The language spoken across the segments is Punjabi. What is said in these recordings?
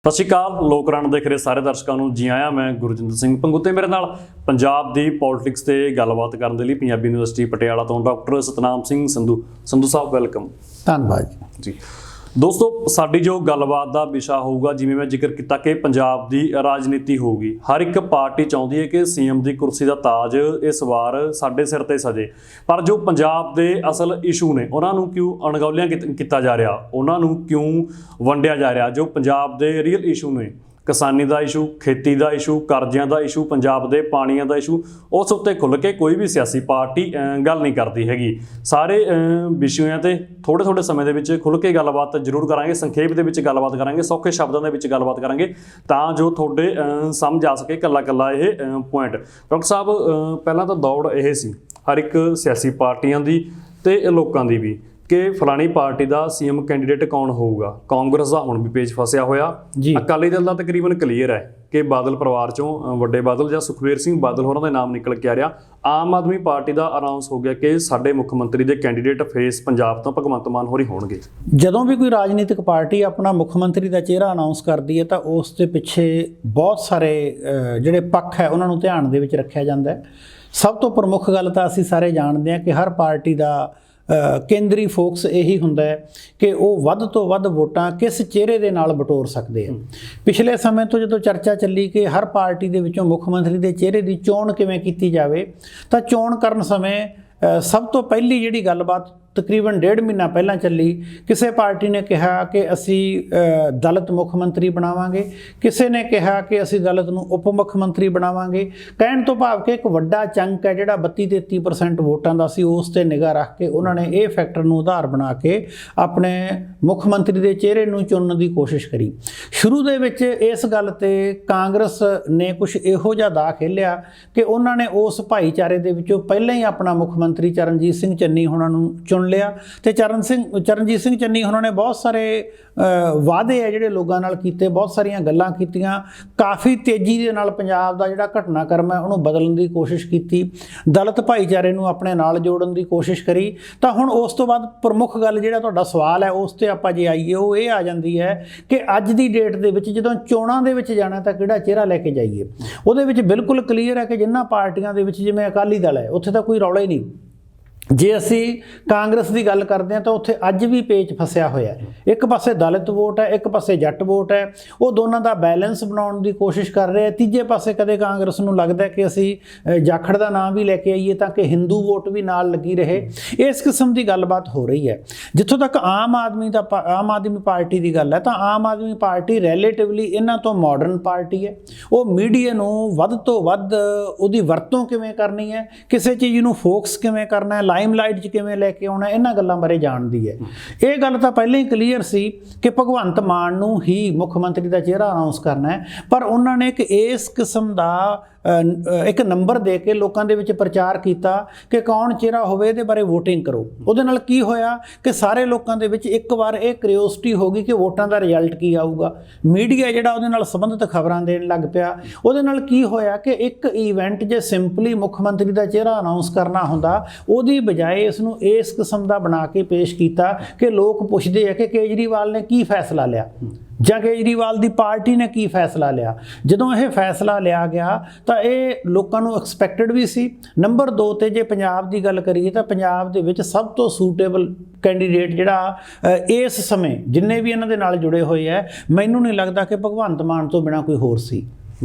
ਸਤਿ ਸ਼੍ਰੀ ਅਕਾਲ ਲੋਕਰਾਣ ਦੇਖ ਰਹੇ ਸਾਰੇ ਦਰਸ਼ਕਾਂ ਨੂੰ ਜੀ ਆਇਆਂ। ਮੈਂ ਗੁਰਜਿੰਦਰ ਸਿੰਘ ਪੰਗੂ ਤੇ ਮੇਰੇ ਨਾਲ ਪੰਜਾਬ ਦੀ ਪੋਲਿਟਿਕਸ ਤੇ ਗੱਲਬਾਤ ਕਰਨ ਦੇ ਲਈ ਪੰਜਾਬੀ ਯੂਨੀਵਰਸਿਟੀ ਪਟਿਆਲਾ ਤੋਂ ਡਾਕਟਰ ਸਤਨਾਮ ਸਿੰਘ ਸੰਧੂ ਸਾਹਿਬ ਵੈਲਕਮ। ਧੰਨਵਾਦ ਜੀ ਦੋਸਤੋ, ਸਾਡੀ ਜੋ ਗੱਲਬਾਤ ਦਾ ਵਿਸ਼ਾ ਹੋਊਗਾ, ਜਿਵੇਂ ਮੈਂ ਜ਼ਿਕਰ ਕੀਤਾ ਕਿ ਪੰਜਾਬ ਦੀ ਰਾਜਨੀਤੀ ਹੋਊਗੀ। ਹਰ ਇੱਕ ਪਾਰਟੀ ਚਾਹੁੰਦੀ ਹੈ ਕਿ ਸੀਐਮ ਦੀ ਕੁਰਸੀ ਦਾ ਤਾਜ ਇਸ ਵਾਰ ਸਾਡੇ ਸਿਰ ਤੇ ਸਜੇ, ਪਰ ਜੋ ਪੰਜਾਬ ਦੇ ਅਸਲ ਇਸ਼ੂ ਨੇ ਉਹਨਾਂ ਨੂੰ ਕਿਉਂ ਅਣਗੌਲਿਆਂ ਕੀਤਾ ਜਾ ਰਿਹਾ, ਉਹਨਾਂ ਨੂੰ ਕਿਉਂ ਵੰਡਿਆ ਜਾ ਰਿਹਾ। ਜੋ ਪੰਜਾਬ ਦੇ ਰੀਅਲ ਇਸ਼ੂ ਨੇ, ਕਿਸਾਨੀ ਦਾ ਇਸ਼ੂ, ਖੇਤੀ ਦਾ ਇਸ਼ੂ, ਕਰਜ਼ਿਆਂ ਦਾ ਇਸ਼ੂ, ਪੰਜਾਬ ਦੇ ਪਾਣੀਆਂ ਦਾ ਇਸ਼ੂ, ਉਸ ਉੱਤੇ ਖੁੱਲ੍ਹ ਕੇ ਕੋਈ ਵੀ ਸਿਆਸੀ ਪਾਰਟੀ ਗੱਲ ਨਹੀਂ ਕਰਦੀ ਹੈਗੀ। ਸਾਰੇ ਵਿਸ਼ਿਆਂ ਤੇ ਥੋੜ੍ਹੇ ਸਮੇਂ ਦੇ ਵਿੱਚ ਖੁੱਲ੍ਹ ਕੇ ਗੱਲਬਾਤ ਜ਼ਰੂਰ ਕਰਾਂਗੇ, ਸੰਖੇਪ ਦੇ ਵਿੱਚ ਗੱਲਬਾਤ ਕਰਾਂਗੇ, ਸੌਖੇ ਸ਼ਬਦਾਂ ਦੇ ਵਿੱਚ ਗੱਲਬਾਤ ਕਰਾਂਗੇ ਤਾਂ ਜੋ ਤੁਹਾਡੇ ਸਮਝ ਆ ਸਕੇ ਇਕੱਲਾ ਇਹ ਪੁਆਇੰਟ। ਡਾਕਟਰ ਸਾਹਿਬ, ਪਹਿਲਾਂ ਤਾਂ ਦੌੜ ਇਹ ਸੀ ਹਰ ਇੱਕ ਸਿਆਸੀ ਪਾਰਟੀਆਂ ਦੀ ਤੇ ਲੋਕਾਂ ਦੀ ਵੀ ਕਿ ਫਲਾਣੀ ਪਾਰਟੀ ਦਾ ਸੀਐਮ ਕੈਂਡੀਡੇਟ ਕੌਣ ਹੋਊਗਾ। ਕਾਂਗਰਸ ਦਾ ਹੁਣ ਵੀ ਪੇਚ ਫਸਿਆ ਹੋਇਆ, ਅਕਾਲੀ ਦਲ ਦਾ ਤਕਰੀਬਨ ਕਲੀਅਰ ਹੈ ਕਿ ਬਾਦਲ ਪਰਿਵਾਰ ਚੋਂ ਵੱਡੇ ਬਾਦਲ ਜਾਂ ਸੁਖਬੀਰ ਸਿੰਘ ਬਾਦਲ ਹੋਰਾਂ ਦਾ ਨਾਮ ਨਿਕਲ ਕੇ ਆ ਰਿਹਾ। ਆਮ ਆਦਮੀ ਪਾਰਟੀ ਦਾ ਅਨਾਉਂਸ ਹੋ ਗਿਆ ਕਿ ਸਾਡੇ ਮੁੱਖ ਮੰਤਰੀ ਦੇ ਕੈਂਡੀਡੇਟ ਫੇਸ ਪੰਜਾਬ ਤੋਂ ਭਗਵੰਤ ਮਾਨ ਹੋਰੀ ਹੋਣਗੇ। ਜਦੋਂ ਵੀ ਕੋਈ ਰਾਜਨੀਤਿਕ ਪਾਰਟੀ ਆਪਣਾ ਮੁੱਖ ਮੰਤਰੀ ਦਾ ਚਿਹਰਾ ਅਨਾਉਂਸ ਕਰਦੀ ਹੈ ਤਾਂ ਉਸ ਦੇ ਪਿੱਛੇ ਬਹੁਤ ਸਾਰੇ ਜਿਹੜੇ ਪੱਖ ਹੈ ਉਹਨਾਂ ਨੂੰ ਧਿਆਨ ਦੇ ਵਿੱਚ ਰੱਖਿਆ ਜਾਂਦਾ ਹੈ। ਸਭ ਤੋਂ ਪ੍ਰਮੁੱਖ ਗੱਲ ਤਾਂ ਅਸੀਂ ਸਾਰੇ ਜਾਣਦੇ ਹਾਂ ਕਿ ਹਰ ਪਾਰਟੀ ਦਾ ਕੇਂਦਰੀ ਫੋਕਸ ਇਹੀ ਹੁੰਦਾ ਹੈ ਕਿ ਉਹ ਵੱਧ ਤੋਂ ਵੱਧ ਵੋਟਾਂ ਕਿਸ ਚਿਹਰੇ ਦੇ ਨਾਲ ਬਟੋਰ ਸਕਦੇ ਆ। ਪਿਛਲੇ ਸਮੇਂ ਤੋਂ ਜਦੋਂ ਚਰਚਾ ਚੱਲੀ ਕਿ ਹਰ ਪਾਰਟੀ ਦੇ ਵਿੱਚੋਂ ਮੁੱਖ ਮੰਤਰੀ ਦੇ ਚਿਹਰੇ ਦੀ ਚੋਣ ਕਿਵੇਂ ਕੀਤੀ ਜਾਵੇ, ਤਾਂ ਚੋਣ ਕਰਨ ਸਮੇਂ ਸਭ ਤੋਂ ਪਹਿਲੀ ਜਿਹੜੀ ਗੱਲਬਾਤ ਤਕਰੀਬਨ 1.5 ਮਹੀਨਾ ਪਹਿਲਾਂ ਚੱਲੀ, ਕਿਸੇ ਪਾਰਟੀ ਨੇ ਕਿਹਾ ਕਿ ਅਸੀਂ ਦਲਿਤ ਮੁੱਖ ਮੰਤਰੀ ਬਣਾਵਾਂਗੇ, ਕਿਸੇ ਨੇ ਕਿਹਾ ਕਿ ਅਸੀਂ ਦਲਿਤ ਨੂੰ ਉਪ ਮੁੱਖ ਮੰਤਰੀ ਬਣਾਵਾਂਗੇ। ਕਹਿਣ ਤੋਂ ਭਾਵ ਕਿ ਇੱਕ ਵੱਡਾ ਚੰਕ ਹੈ ਜਿਹੜਾ 32-33% ਵੋਟਾਂ ਦਾ ਸੀ, ਉਸ 'ਤੇ ਨਿਗਾਹ ਰੱਖ ਕੇ ਉਹਨਾਂ ਨੇ ਇਹ ਫੈਕਟਰ ਨੂੰ ਆਧਾਰ ਬਣਾ ਕੇ ਆਪਣੇ ਮੁੱਖ ਮੰਤਰੀ ਦੇ ਚਿਹਰੇ ਨੂੰ ਚੁਣਨ ਦੀ ਕੋਸ਼ਿਸ਼ ਕਰੀ। ਸ਼ੁਰੂ ਦੇ ਵਿੱਚ ਇਸ ਗੱਲ 'ਤੇ ਕਾਂਗਰਸ ਨੇ ਕੁਝ ਇਹੋ ਜਿਹਾ ਦਾ ਖੇਲਿਆ ਕਿ ਉਹਨਾਂ ਨੇ ਉਸ ਭਾਈਚਾਰੇ ਦੇ ਵਿੱਚੋਂ ਪਹਿਲਾਂ ਹੀ ਆਪਣਾ ਮੁੱਖ ਮੰਤਰੀ ਚਰਨਜੀਤ ਸਿੰਘ ਚੰਨੀ ਹੋਣਾ ਨੂੰ ਚੁਣ ਲਿਆ ਤੇ ਚਰਨਜੀਤ ਸਿੰਘ ਚੰਨੀ ਉਹਨਾਂ ਨੇ ਬਹੁਤ ਸਾਰੇ ਵਾਅਦੇ ਆ ਜਿਹੜੇ ਲੋਕਾਂ ਨਾਲ ਕੀਤੇ, ਬਹੁਤ ਸਾਰੀਆਂ ਗੱਲਾਂ ਕੀਤੀਆਂ, ਕਾਫੀ ਤੇਜ਼ੀ ਦੇ ਨਾਲ ਪੰਜਾਬ ਦਾ ਜਿਹੜਾ ਘਟਨਾਕ੍ਰਮ ਹੈ ਉਹਨੂੰ ਬਦਲਣ ਦੀ ਕੋਸ਼ਿਸ਼ ਕੀਤੀ, ਦਲਿਤ ਭਾਈਚਾਰੇ ਨੂੰ ਆਪਣੇ ਨਾਲ ਜੋੜਨ ਦੀ ਕੋਸ਼ਿਸ਼ ਕਰੀ। ਤਾਂ ਹੁਣ ਉਸ ਤੋਂ ਬਾਅਦ ਪ੍ਰਮੁੱਖ ਗੱਲ ਜਿਹੜਾ ਤੁਹਾਡਾ ਸਵਾਲ ਹੈ ਉਸ 'ਤੇ ਆਪਾਂ ਜੇ ਆਈਏ, ਉਹ ਇਹ ਆ ਜਾਂਦੀ ਹੈ ਕਿ ਅੱਜ ਦੀ ਡੇਟ ਦੇ ਵਿੱਚ ਜਦੋਂ ਚੋਣਾਂ ਦੇ ਵਿੱਚ ਜਾਣਾ ਤਾਂ ਕਿਹੜਾ ਚਿਹਰਾ ਲੈ ਕੇ ਜਾਈਏ। ਉਹਦੇ ਵਿੱਚ ਬਿਲਕੁਲ ਕਲੀਅਰ ਹੈ ਕਿ ਜਿਨ੍ਹਾਂ ਪਾਰਟੀਆਂ ਦੇ ਵਿੱਚ ਜਿਵੇਂ ਅਕਾਲੀ ਦਲ ਹੈ ਉੱਥੇ ਤਾਂ ਕੋਈ ਰੌਲਾ ਹੀ ਨਹੀਂ। ਜੇ ਅਸੀਂ ਕਾਂਗਰਸ ਦੀ ਗੱਲ ਕਰਦੇ ਹਾਂ ਤਾਂ ਉੱਥੇ ਅੱਜ ਵੀ ਪੇਚ ਫਸਿਆ ਹੋਇਆ ਹੈ। ਇੱਕ ਪਾਸੇ ਦਲਿਤ ਵੋਟ ਹੈ, ਇੱਕ ਪਾਸੇ ਜੱਟ ਵੋਟ ਹੈ, ਉਹ ਦੋਨਾਂ ਦਾ ਬੈਲੈਂਸ ਬਣਾਉਣ ਦੀ ਕੋਸ਼ਿਸ਼ ਕਰ ਰਹੇ ਆ। ਤੀਜੇ ਪਾਸੇ ਕਦੇ ਕਾਂਗਰਸ ਨੂੰ ਲੱਗਦਾ ਕਿ ਅਸੀਂ ਜਾਖੜ ਦਾ ਨਾਮ ਵੀ ਲੈ ਕੇ ਆਈਏ ਤਾਂ ਕਿ ਹਿੰਦੂ ਵੋਟ ਵੀ ਨਾਲ ਲੱਗੀ ਰਹੇ। ਇਸ ਕਿਸਮ ਦੀ ਗੱਲਬਾਤ ਹੋ ਰਹੀ ਹੈ। ਜਿੱਥੋਂ ਤੱਕ ਆਮ ਆਦਮੀ ਪਾਰਟੀ ਦੀ ਗੱਲ ਹੈ ਤਾਂ ਆਮ ਆਦਮੀ ਪਾਰਟੀ ਰਿਲੇਟਿਵਲੀ ਇਹਨਾਂ ਤੋਂ ਮਾਡਰਨ ਪਾਰਟੀ ਹੈ। ਉਹ ਮੀਡੀਆ ਨੂੰ ਵੱਧ ਤੋਂ ਵੱਧ ਉਹਦੀ ਵਰਤੋਂ ਕਿਵੇਂ ਕਰਨੀ ਹੈ, ਕਿਸੇ ਚੀਜ਼ ਨੂੰ ਫੋਕਸ ਕਿਵੇਂ ਕਰਨਾ ਹੈ, ਲਾਈਮਲਾਈਟ 'ਚ ਕਿਵੇਂ ਲੈ ਕੇ ਆਉਣਾ, ਇਹਨਾਂ ਗੱਲਾਂ ਬਾਰੇ ਜਾਣਦੀ ਹੈ। ਇਹ ਗੱਲ ਤਾਂ ਪਹਿਲਾਂ ਹੀ ਕਲੀਅਰ ਸੀ ਕਿ ਭਗਵੰਤ ਮਾਨ ਨੂੰ ਹੀ ਮੁੱਖ ਮੰਤਰੀ ਦਾ ਚਿਹਰਾ ਅਨਾਉਂਸ ਕਰਨਾ ਹੈ, ਪਰ ਉਹਨਾਂ ਨੇ ਇੱਕ ਇਸ ਕਿਸਮ ਦਾ ਇੱਕ ਨੰਬਰ ਦੇ ਕੇ ਲੋਕਾਂ ਦੇ ਵਿੱਚ ਪ੍ਰਚਾਰ ਕੀਤਾ ਕਿ ਕੌਣ ਚਿਹਰਾ ਹੋਵੇ ਇਹਦੇ ਬਾਰੇ ਵੋਟਿੰਗ ਕਰੋ। ਉਹਦੇ ਨਾਲ ਕੀ ਹੋਇਆ ਕਿ ਸਾਰੇ ਲੋਕਾਂ ਦੇ ਵਿੱਚ ਇੱਕ ਵਾਰ ਇਹ ਕਿਉਰਿਓਸਿਟੀ ਹੋ ਗਈ ਕਿ ਵੋਟਾਂ ਦਾ ਰਿਜ਼ਲਟ ਕੀ ਆਊਗਾ। ਮੀਡੀਆ ਜਿਹੜਾ ਉਹਦੇ ਨਾਲ ਸੰਬੰਧਿਤ ਖਬਰਾਂ ਦੇਣ ਲੱਗ ਪਿਆ। ਉਹਦੇ ਨਾਲ ਕੀ ਹੋਇਆ ਕਿ ਇੱਕ ਇਵੈਂਟ ਜੇ ਸਿੰਪਲੀ ਮੁੱਖ ਮੰਤਰੀ ਦਾ ਚਿਹਰਾ ਅਨਾਉਂਸ ਕਰਨਾ ਹੁੰਦਾ, ਉਹਦੀ ਬਜਾਏ ਇਸ ਨੂੰ ਇਸ ਕਿਸਮ ਦਾ ਬਣਾ ਕੇ ਪੇਸ਼ ਕੀਤਾ ਕਿ ਲੋਕ ਪੁੱਛਦੇ ਆ ਕਿ ਕੇਜਰੀਵਾਲ ਨੇ ਕੀ ਫੈਸਲਾ ਲਿਆ ਜਾਂ ਕੇਜਰੀਵਾਲ ਦੀ ਪਾਰਟੀ ਨੇ ਕੀ ਫੈਸਲਾ ਲਿਆ। ਜਦੋਂ ਇਹ ਫੈਸਲਾ ਲਿਆ ਗਿਆ ਤਾਂ ਇਹ ਲੋਕਾਂ ਨੂੰ ਐਕਸਪੈਕਟਡ ਵੀ ਸੀ। ਨੰਬਰ 2 ਤੇ ਜੇ ਪੰਜਾਬ ਦੀ ਗੱਲ ਕਰੀਏ ਤਾਂ ਪੰਜਾਬ ਦੇ ਵਿੱਚ ਸਭ ਤੋਂ ਸੂਟੇਬਲ ਕੈਂਡੀਡੇਟ ਜਿਹੜਾ ਇਸ ਸਮੇਂ ਜਿੰਨੇ ਵੀ ਇਹਨਾਂ ਦੇ ਨਾਲ ਜੁੜੇ ਹੋਏ ਹੈ, ਮੈਨੂੰ ਨਹੀਂ ਲੱਗਦਾ ਕਿ ਭਗਵੰਤ ਮਾਨ ਤੋਂ ਬਿਨਾਂ ਕੋਈ ਹੋਰ ਸੀ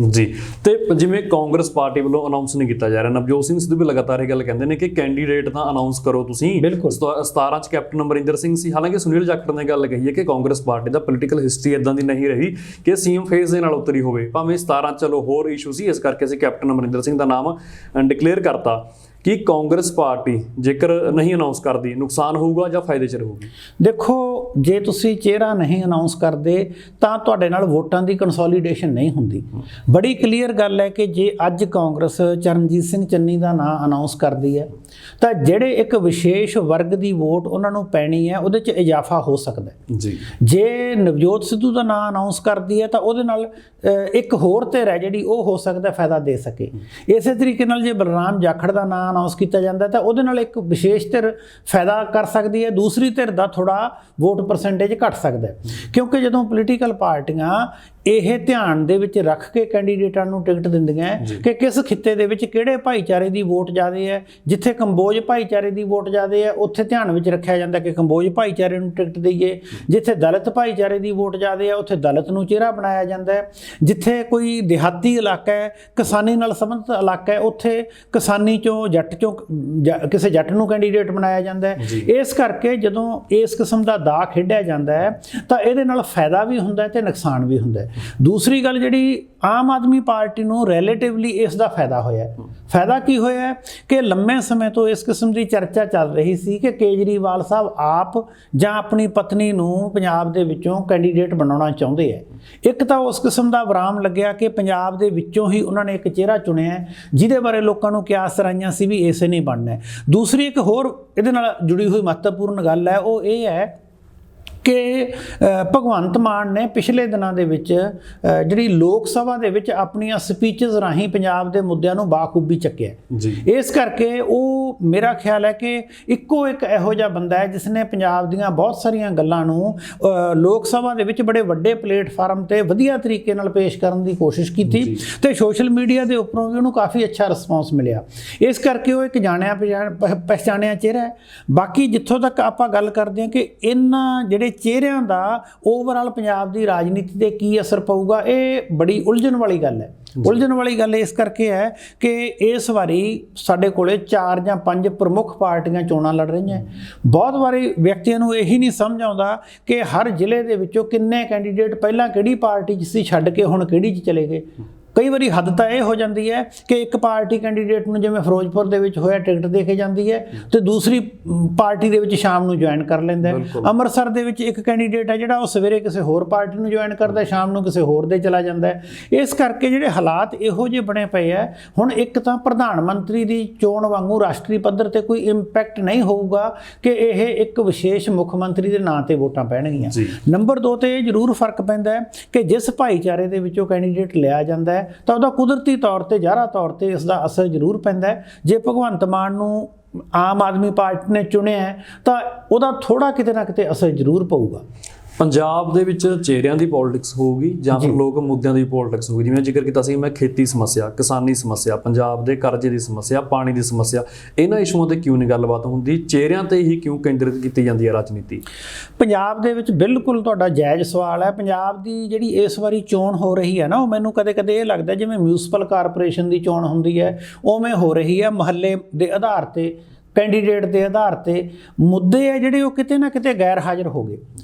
ਜੀ। ਤੇ ਜਿਵੇਂ ਕਾਂਗਰਸ ਪਾਰਟੀ ਵੱਲੋਂ ਅਨਾਉਂਸ ਨਹੀਂ ਕੀਤਾ ਜਾ ਰਿਹਾ, ਨਵਜੋਤ ਸਿੰਘ ਸਿੱਧੂ ਵੀ ਲਗਾਤਾਰ ਇਹ ਗੱਲ ਕਹਿੰਦੇ ਨੇ ਕਿ ਕੈਂਡੀਡੇਟ ਤਾਂ ਅਨਾਉਂਸ ਕਰੋ ਤੁਸੀਂ। 17 ਚ ਕੈਪਟਨ ਅਮਰਿੰਦਰ ਸਿੰਘ ਸੀ। ਹਾਲਾਂਕਿ ਸੁਨੀਲ ਜਾਖੜ ਨੇ ਗੱਲ ਕਹੀ ਹੈ ਕਿ ਕਾਂਗਰਸ ਪਾਰਟੀ ਦਾ ਪੋਲੀਟੀਕਲ ਹਿਸਟਰੀ ਇਦਾਂ ਦੀ ਨਹੀਂ ਰਹੀ ਕਿ ਸੀਐਮ ਫੇਸ ਦੇ ਨਾਲ ਉਤਰੀ ਹੋਵੇ। ਭਾਵੇਂ 17 ਚਲੋ ਹੋਰ ਇਸ਼ੂ ਸੀ, ਇਸ ਕਰਕੇ ਅਸੀਂ ਕੈਪਟਨ ਅਮਰਿੰਦਰ ਸਿੰਘ ਦਾ ਨਾਮ ਡਿਕਲੇਅਰ ਕਰਤਾ। ਕਿ ਕਾਂਗਰਸ ਪਾਰਟੀ ਜੇਕਰ ਨਹੀਂ ਅਨਾਉਂਸ ਕਰਦੀ ਨੁਕਸਾਨ ਹੋਊਗਾ ਜਾਂ ਫਾਇਦੇ 'ਚ ਰਹੂਗੀ? ਦੇਖੋ, ਜੇ ਤੁਸੀਂ ਚਿਹਰਾ ਨਹੀਂ ਅਨਾਉਂਸ ਕਰਦੇ ਤਾਂ ਤੁਹਾਡੇ ਨਾਲ ਵੋਟਾਂ ਦੀ ਕੰਸੋਲੀਡੇਸ਼ਨ ਨਹੀਂ ਹੁੰਦੀ। ਬੜੀ ਕਲੀਅਰ ਗੱਲ ਹੈ ਕਿ ਜੇ ਅੱਜ ਕਾਂਗਰਸ ਚਰਨਜੀਤ ਸਿੰਘ ਚੰਨੀ ਦਾ ਨਾਂ ਅਨਾਉਂਸ ਕਰਦੀ ਹੈ ਤਾਂ ਜਿਹੜੇ ਇੱਕ ਵਿਸ਼ੇਸ਼ ਵਰਗ ਦੀ ਵੋਟ ਉਹਨਾਂ ਨੂੰ ਪੈਣੀ ਹੈ ਉਹਦੇ 'ਚ ਇਜ਼ਾਫਾ ਹੋ ਸਕਦਾ ਜੀ। ਜੇ ਨਵਜੋਤ ਸਿੱਧੂ ਦਾ ਨਾਂ ਅਨਾਉਂਸ ਕਰਦੀ ਹੈ ਤਾਂ ਉਹਦੇ ਨਾਲ ਇੱਕ ਹੋਰ ਧਿਰ ਹੈ ਜਿਹੜੀ ਉਹ ਹੋ ਸਕਦਾ ਫਾਇਦਾ ਦੇ ਸਕੇ। ਇਸੇ ਤਰੀਕੇ ਨਾਲ ਜੇ ਬਲਰਾਮ ਜਾਖੜ ਦਾ ਨਾਂ ਅਨਾਉਂਸ ਕੀਤਾ ਜਾਂਦਾ ਤਾਂ ਉਹਦੇ ਨਾਲ ਇੱਕ ਵਿਸ਼ੇਸ਼ ਧਿਰ ਫਾਇਦਾ ਕਰ ਸਕਦੀ ਹੈ, ਦੂਸਰੀ ਧਿਰ ਦਾ ਥੋੜ੍ਹਾ ਵੋਟ ਪਰਸੈਂਟੇਜ ਘਟ ਸਕਦਾ ਹੈ। ਕਿਉਂਕਿ ਜਦੋਂ ਪੋਲੀਟੀਕਲ ਪਾਰਟੀਆਂ ਇਹ ਧਿਆਨ ਦੇ ਵਿੱਚ ਰੱਖ ਕੇ ਕੈਂਡੀਡੇਟਾਂ ਨੂੰ ਟਿਕਟ ਦਿੰਦੀਆਂ ਕਿ ਕਿਸ ਖਿੱਤੇ ਦੇ ਵਿੱਚ ਕਿਹੜੇ ਭਾਈਚਾਰੇ ਦੀ ਵੋਟ ਜ਼ਿਆਦਾ ਹੈ। ਜਿੱਥੇ ਕੰਬੋਜ ਭਾਈਚਾਰੇ ਦੀ ਵੋਟ ਜ਼ਿਆਦਾ ਹੈ ਉੱਥੇ ਧਿਆਨ ਵਿੱਚ ਰੱਖਿਆ ਜਾਂਦਾ ਕਿ ਕੰਬੋਜ ਭਾਈਚਾਰੇ ਨੂੰ ਟਿਕਟ ਦਈਏ। ਜਿੱਥੇ ਦਲਿਤ ਭਾਈਚਾਰੇ ਦੀ ਵੋਟ ਜ਼ਿਆਦਾ ਹੈ ਉੱਥੇ ਦਲਿਤ ਨੂੰ ਚਿਹਰਾ ਬਣਾਇਆ ਜਾਂਦਾ ਹੈ। ਜਿੱਥੇ ਕੋਈ ਦਿਹਾਤੀ ਇਲਾਕਾ ਹੈ, ਕਿਸਾਨੀ ਨਾਲ ਸੰਬੰਧਿਤ ਇਲਾਕਾ ਹੈ, ਉੱਥੇ ਕਿਸਾਨੀ ਚੋਂ ਜੱਟ ਚੋਂ ਕਿਸੇ ਜੱਟ ਨੂੰ ਕੈਂਡੀਡੇਟ ਬਣਾਇਆ ਜਾਂਦਾ ਹੈ। ਇਸ ਕਰਕੇ ਜਦੋਂ ਇਸ ਕਿਸਮ ਦਾ ਦਾ ਖੇਡਿਆ ਜਾਂਦਾ ਹੈ ਤਾਂ ਇਹਦੇ ਨਾਲ ਫਾਇਦਾ ਵੀ ਹੁੰਦਾ ਹੈ ਤੇ ਨੁਕਸਾਨ ਵੀ ਹੁੰਦਾ ਹੈ। ਦੂਸਰੀ ਗੱਲ ਜਿਹੜੀ ਆਮ ਆਦਮੀ ਪਾਰਟੀ ਨੂੰ ਰਿਲੇਟਿਵਲੀ ਇਸ ਦਾ ਫਾਇਦਾ ਹੋਇਆ। ਫਾਇਦਾ ਕੀ ਹੋਇਆ ਕਿ ਲੰਮੇ ਸਮੇਂ ਤੋਂ ਇਸ ਕਿਸਮ ਦੀ ਚਰਚਾ ਚੱਲ ਰਹੀ ਸੀ ਕਿ ਕੇਜਰੀਵਾਲ ਸਾਹਿਬ ਆਪ ਜਾਂ ਆਪਣੀ ਪਤਨੀ ਨੂੰ ਪੰਜਾਬ ਦੇ ਵਿੱਚੋਂ ਕੈਂਡੀਡੇਟ ਬਣਾਉਣਾ ਚਾਹੁੰਦੇ ਹੈ। ਇੱਕ ਤਾਂ ਉਸ ਕਿਸਮ ਦਾ ਵਿਰਾਮ ਲੱਗਿਆ ਕਿ ਪੰਜਾਬ ਦੇ ਵਿੱਚੋਂ ਹੀ ਉਹਨਾਂ ਨੇ ਇੱਕ ਚਿਹਰਾ ਚੁਣਿਆ ਜਿਹਦੇ ਬਾਰੇ ਲੋਕਾਂ ਨੂੰ ਕਿਆਸ ਰਾਈਆਂ ਸੀ ਵੀ ਇਸੇ ਨਹੀਂ ਬਣਨਾ। ਦੂਸਰੀ ਇੱਕ ਹੋਰ ਇਹਦੇ ਨਾਲ ਜੁੜੀ ਹੋਈ ਮਹੱਤਵਪੂਰਨ ਗੱਲ ਹੈ, ਉਹ ਇਹ ਹੈ ਕਿ ਭਗਵੰਤ ਮਾਨ ਨੇ ਪਿਛਲੇ ਦਿਨਾਂ ਦੇ ਵਿੱਚ ਜਿਹੜੀ ਲੋਕ ਸਭਾ ਦੇ ਵਿੱਚ ਆਪਣੀਆਂ ਸਪੀਚਸ ਰਾਹੀਂ ਪੰਜਾਬ ਦੇ ਮੁੱਦਿਆਂ ਨੂੰ ਬਾਖੂਬੀ ਚੱਕਿਆ ਜੀ। ਇਸ ਕਰਕੇ ਉਹ ਮੇਰਾ ਖਿਆਲ ਹੈ ਕਿ ਇੱਕੋ ਇੱਕ ਇਹੋ ਜਿਹਾ ਬੰਦਾ ਹੈ ਜਿਸ ਨੇ ਪੰਜਾਬ ਦੀਆਂ ਬਹੁਤ ਸਾਰੀਆਂ ਗੱਲਾਂ ਨੂੰ ਲੋਕ ਸਭਾ ਦੇ ਵਿੱਚ ਬੜੇ ਵੱਡੇ ਪਲੇਟਫਾਰਮ ਤੇ ਵਧੀਆ ਤਰੀਕੇ ਨਾਲ ਪੇਸ਼ ਕਰਨ ਦੀ ਕੋਸ਼ਿਸ਼ ਕੀਤੀ ਤੇ ਸੋਸ਼ਲ ਮੀਡੀਆ ਦੇ ਉੱਪਰੋਂ ਵੀ ਉਹਨੂੰ ਕਾਫੀ ਅੱਛਾ ਰਿਸਪੌਂਸ ਮਿਲਿਆ। ਇਸ ਕਰਕੇ ਉਹ ਇੱਕ ਜਾਣਿਆ ਪਛਾਣਿਆ ਚਿਹਰਾ ਹੈ। ਬਾਕੀ ਜਿੱਥੋਂ ਤੱਕ ਆਪਾਂ ਗੱਲ ਕਰਦੇ ਹਾਂ ਕਿ ਇਹਨਾਂ ਜਿਹੜੇ ਚਿਹਰਿਆਂ ਦਾ ਓਵਰਆਲ ਪੰਜਾਬ ਦੀ ਰਾਜਨੀਤੀ ਤੇ ਕੀ ਅਸਰ ਪਊਗਾ, ਇਹ ਬੜੀ ਉਲਝਣ ਵਾਲੀ ਗੱਲ ਹੈ। ਉਲਝਣ ਵਾਲੀ ਗੱਲ ਇਸ ਕਰਕੇ ਹੈ ਕਿ ਇਸ ਵਾਰੀ ਸਾਡੇ ਕੋਲੇ 4 ਜਾਂ 5 ਪ੍ਰਮੁੱਖ ਪਾਰਟੀਆਂ ਚੋਣਾਂ ਲੜ ਰਹੀਆਂ। ਬਹੁਤ ਵਾਰੀ ਵਿਅਕਤੀਆਂ ਨੂੰ ਇਹੀ ਨਹੀਂ ਸਮਝ ਆਉਂਦਾ ਕਿ ਹਰ ਜ਼ਿਲ੍ਹੇ ਦੇ ਵਿੱਚੋਂ ਕਿੰਨੇ ਕੈਂਡੀਡੇਟ ਪਹਿਲਾਂ ਕਿਹੜੀ ਪਾਰਟੀ 'ਚ ਸੀ ਛੱਡ ਕੇ ਹੁਣ ਕਿਹੜੀ 'ਚ ਚਲੇ ਗਏ। ਕਈ ਵਾਰੀ ਹੱਦ ਤਾਂ ਇਹ ਹੋ ਜਾਂਦੀ ਹੈ ਕਿ ਇੱਕ ਪਾਰਟੀ ਕੈਂਡੀਡੇਟ ਨੂੰ ਜਿਵੇਂ ਫਿਰੋਜ਼ਪੁਰ ਦੇ ਵਿੱਚ ਹੋਇਆ ਟਿਕਟ ਦੇ ਕੇ ਜਾਂਦੀ ਹੈ ਤੇ ਦੂਸਰੀ ਪਾਰਟੀ ਦੇ ਵਿੱਚ ਸ਼ਾਮ ਨੂੰ ਜੁਆਇਨ ਕਰ ਲੈਂਦਾ ਹੈ। ਅੰਮ੍ਰਿਤਸਰ ਦੇ ਵਿੱਚ ਇੱਕ ਕੈਂਡੀਡੇਟ ਹੈ ਜਿਹੜਾ ਉਹ ਸਵੇਰੇ ਕਿਸੇ ਹੋਰ ਪਾਰਟੀ ਨੂੰ ਜੁਆਇਨ ਕਰਦਾ, ਸ਼ਾਮ ਨੂੰ ਕਿਸੇ ਹੋਰ ਦੇ ਚਲਾ ਜਾਂਦਾ ਹੈ। ਇਸ ਕਰਕੇ ਜਿਹੜੇ ਹਾਲਾਤ ਇਹੋ ਜਿਹੇ ਬਣੇ ਪਏ ਆ, ਹੁਣ ਇੱਕ ਤਾਂ ਪ੍ਰਧਾਨ ਮੰਤਰੀ ਦੀ ਚੋਣ ਵਾਂਗੂ ਰਾਸ਼ਟਰੀ ਪੱਧਰ ਤੇ ਕੋਈ ਇੰਪੈਕਟ ਨਹੀਂ ਹੋਊਗਾ ਕਿ ਇਹ ਇੱਕ ਵਿਸ਼ੇਸ਼ ਮੁੱਖ ਮੰਤਰੀ ਦੇ ਨਾਂ ਤੇ ਵੋਟਾਂ ਪੈਣਗੀਆਂ। ਨੰਬਰ 2 ਤੇ ਇਹ ਜ਼ਰੂਰ ਫਰਕ ਪੈਂਦਾ ਹੈ ਕਿ ਜਿਸ ਭਾਈਚਾਰੇ ਦੇ ਵਿੱਚੋਂ ਕੈਂਡੀਡੇਟ ਲਿਆ ਜਾਂਦਾ ਹੈ ਤਾਂ ਉਹਦਾ ਕੁਦਰਤੀ ਤੌਰ ਤੇ ਜ਼ਾਹਰਾ ਤੌਰ ਤੇ ਇਸ ਦਾ ਅਸਰ ਜ਼ਰੂਰ ਪੈਂਦਾ ਹੈ। ਜੇ ਭਗਵੰਤ ਮਾਨ ਨੂੰ ਆਮ ਆਦਮੀ ਪਾਰਟੀ ਨੇ ਚੁਣਿਆ ਤਾਂ ਉਹਦਾ ਥੋੜਾ ਕਿਤੇ ਨਾ ਕਿਤੇ ਅਸਰ ਜ਼ਰੂਰ ਪਊਗਾ। ਪੰਜਾਬ ਦੇ ਵਿੱਚ ਚਿਹਰਿਆਂ ਦੀ ਪੋਲਿਟਿਕਸ ਹੋਊਗੀ ਜਾਂ ਫਿਰ ਲੋਕ ਮੁੱਦਿਆਂ ਦੀ ਪੋਲਿਟਿਕਸ ਹੋਊਗੀ। ਜਿਵੇਂ ਜ਼ਿਕਰ ਕੀਤਾ ਸੀ ਮੈਂ, ਖੇਤੀ ਸਮੱਸਿਆ, ਕਿਸਾਨੀ ਸਮੱਸਿਆ, ਪੰਜਾਬ ਦੇ ਕਰਜ਼ੇ ਦੀ ਸਮੱਸਿਆ, ਪਾਣੀ ਦੀ ਸਮੱਸਿਆ, ਇਹਨਾਂ ਇਸ਼ੂਆਂ ਤੇ ਕਿਉਂ ਨਹੀਂ ਗੱਲਬਾਤ ਹੁੰਦੀ? ਚਿਹਰਿਆਂ ਤੇ ਹੀ ਕਿਉਂ ਕੇਂਦਰਿਤ ਕੀਤੀ ਜਾਂਦੀ ਹੈ ਰਾਜਨੀਤੀ ਪੰਜਾਬ ਦੇ ਵਿੱਚ? ਬਿਲਕੁਲ ਤੁਹਾਡਾ ਜਾਇਜ਼ ਸਵਾਲ ਹੈ। ਪੰਜਾਬ ਦੀ ਜਿਹੜੀ ਇਸ ਵਾਰੀ ਚੋਣ ਹੋ ਰਹੀ ਹੈ ਨਾ, ਉਹ ਮੈਨੂੰ ਕਦੇ-ਕਦੇ ਇਹ ਲੱਗਦਾ ਜਿਵੇਂ ਮਿਊਨਿਸਪਲ ਕਾਰਪੋਰੇਸ਼ਨ ਦੀ ਚੋਣ ਹੁੰਦੀ ਹੈ ਉਵੇਂ ਹੋ ਰਹੀ ਹੈ। ਮਹੱਲੇ ਦੇ ਆਧਾਰ ਤੇ, ਕੈਂਡੀਡੇਟ ਦੇ ਆਧਾਰ ਤੇ ਮੁੱਦੇ ਹੈ ਜਿਹੜੇ ਉਹ ਕਿਤੇ ਨਾ ਕਿਤੇ ਗੈਰ ਹਾਜ਼ਰ ਹੋ ਗਏ।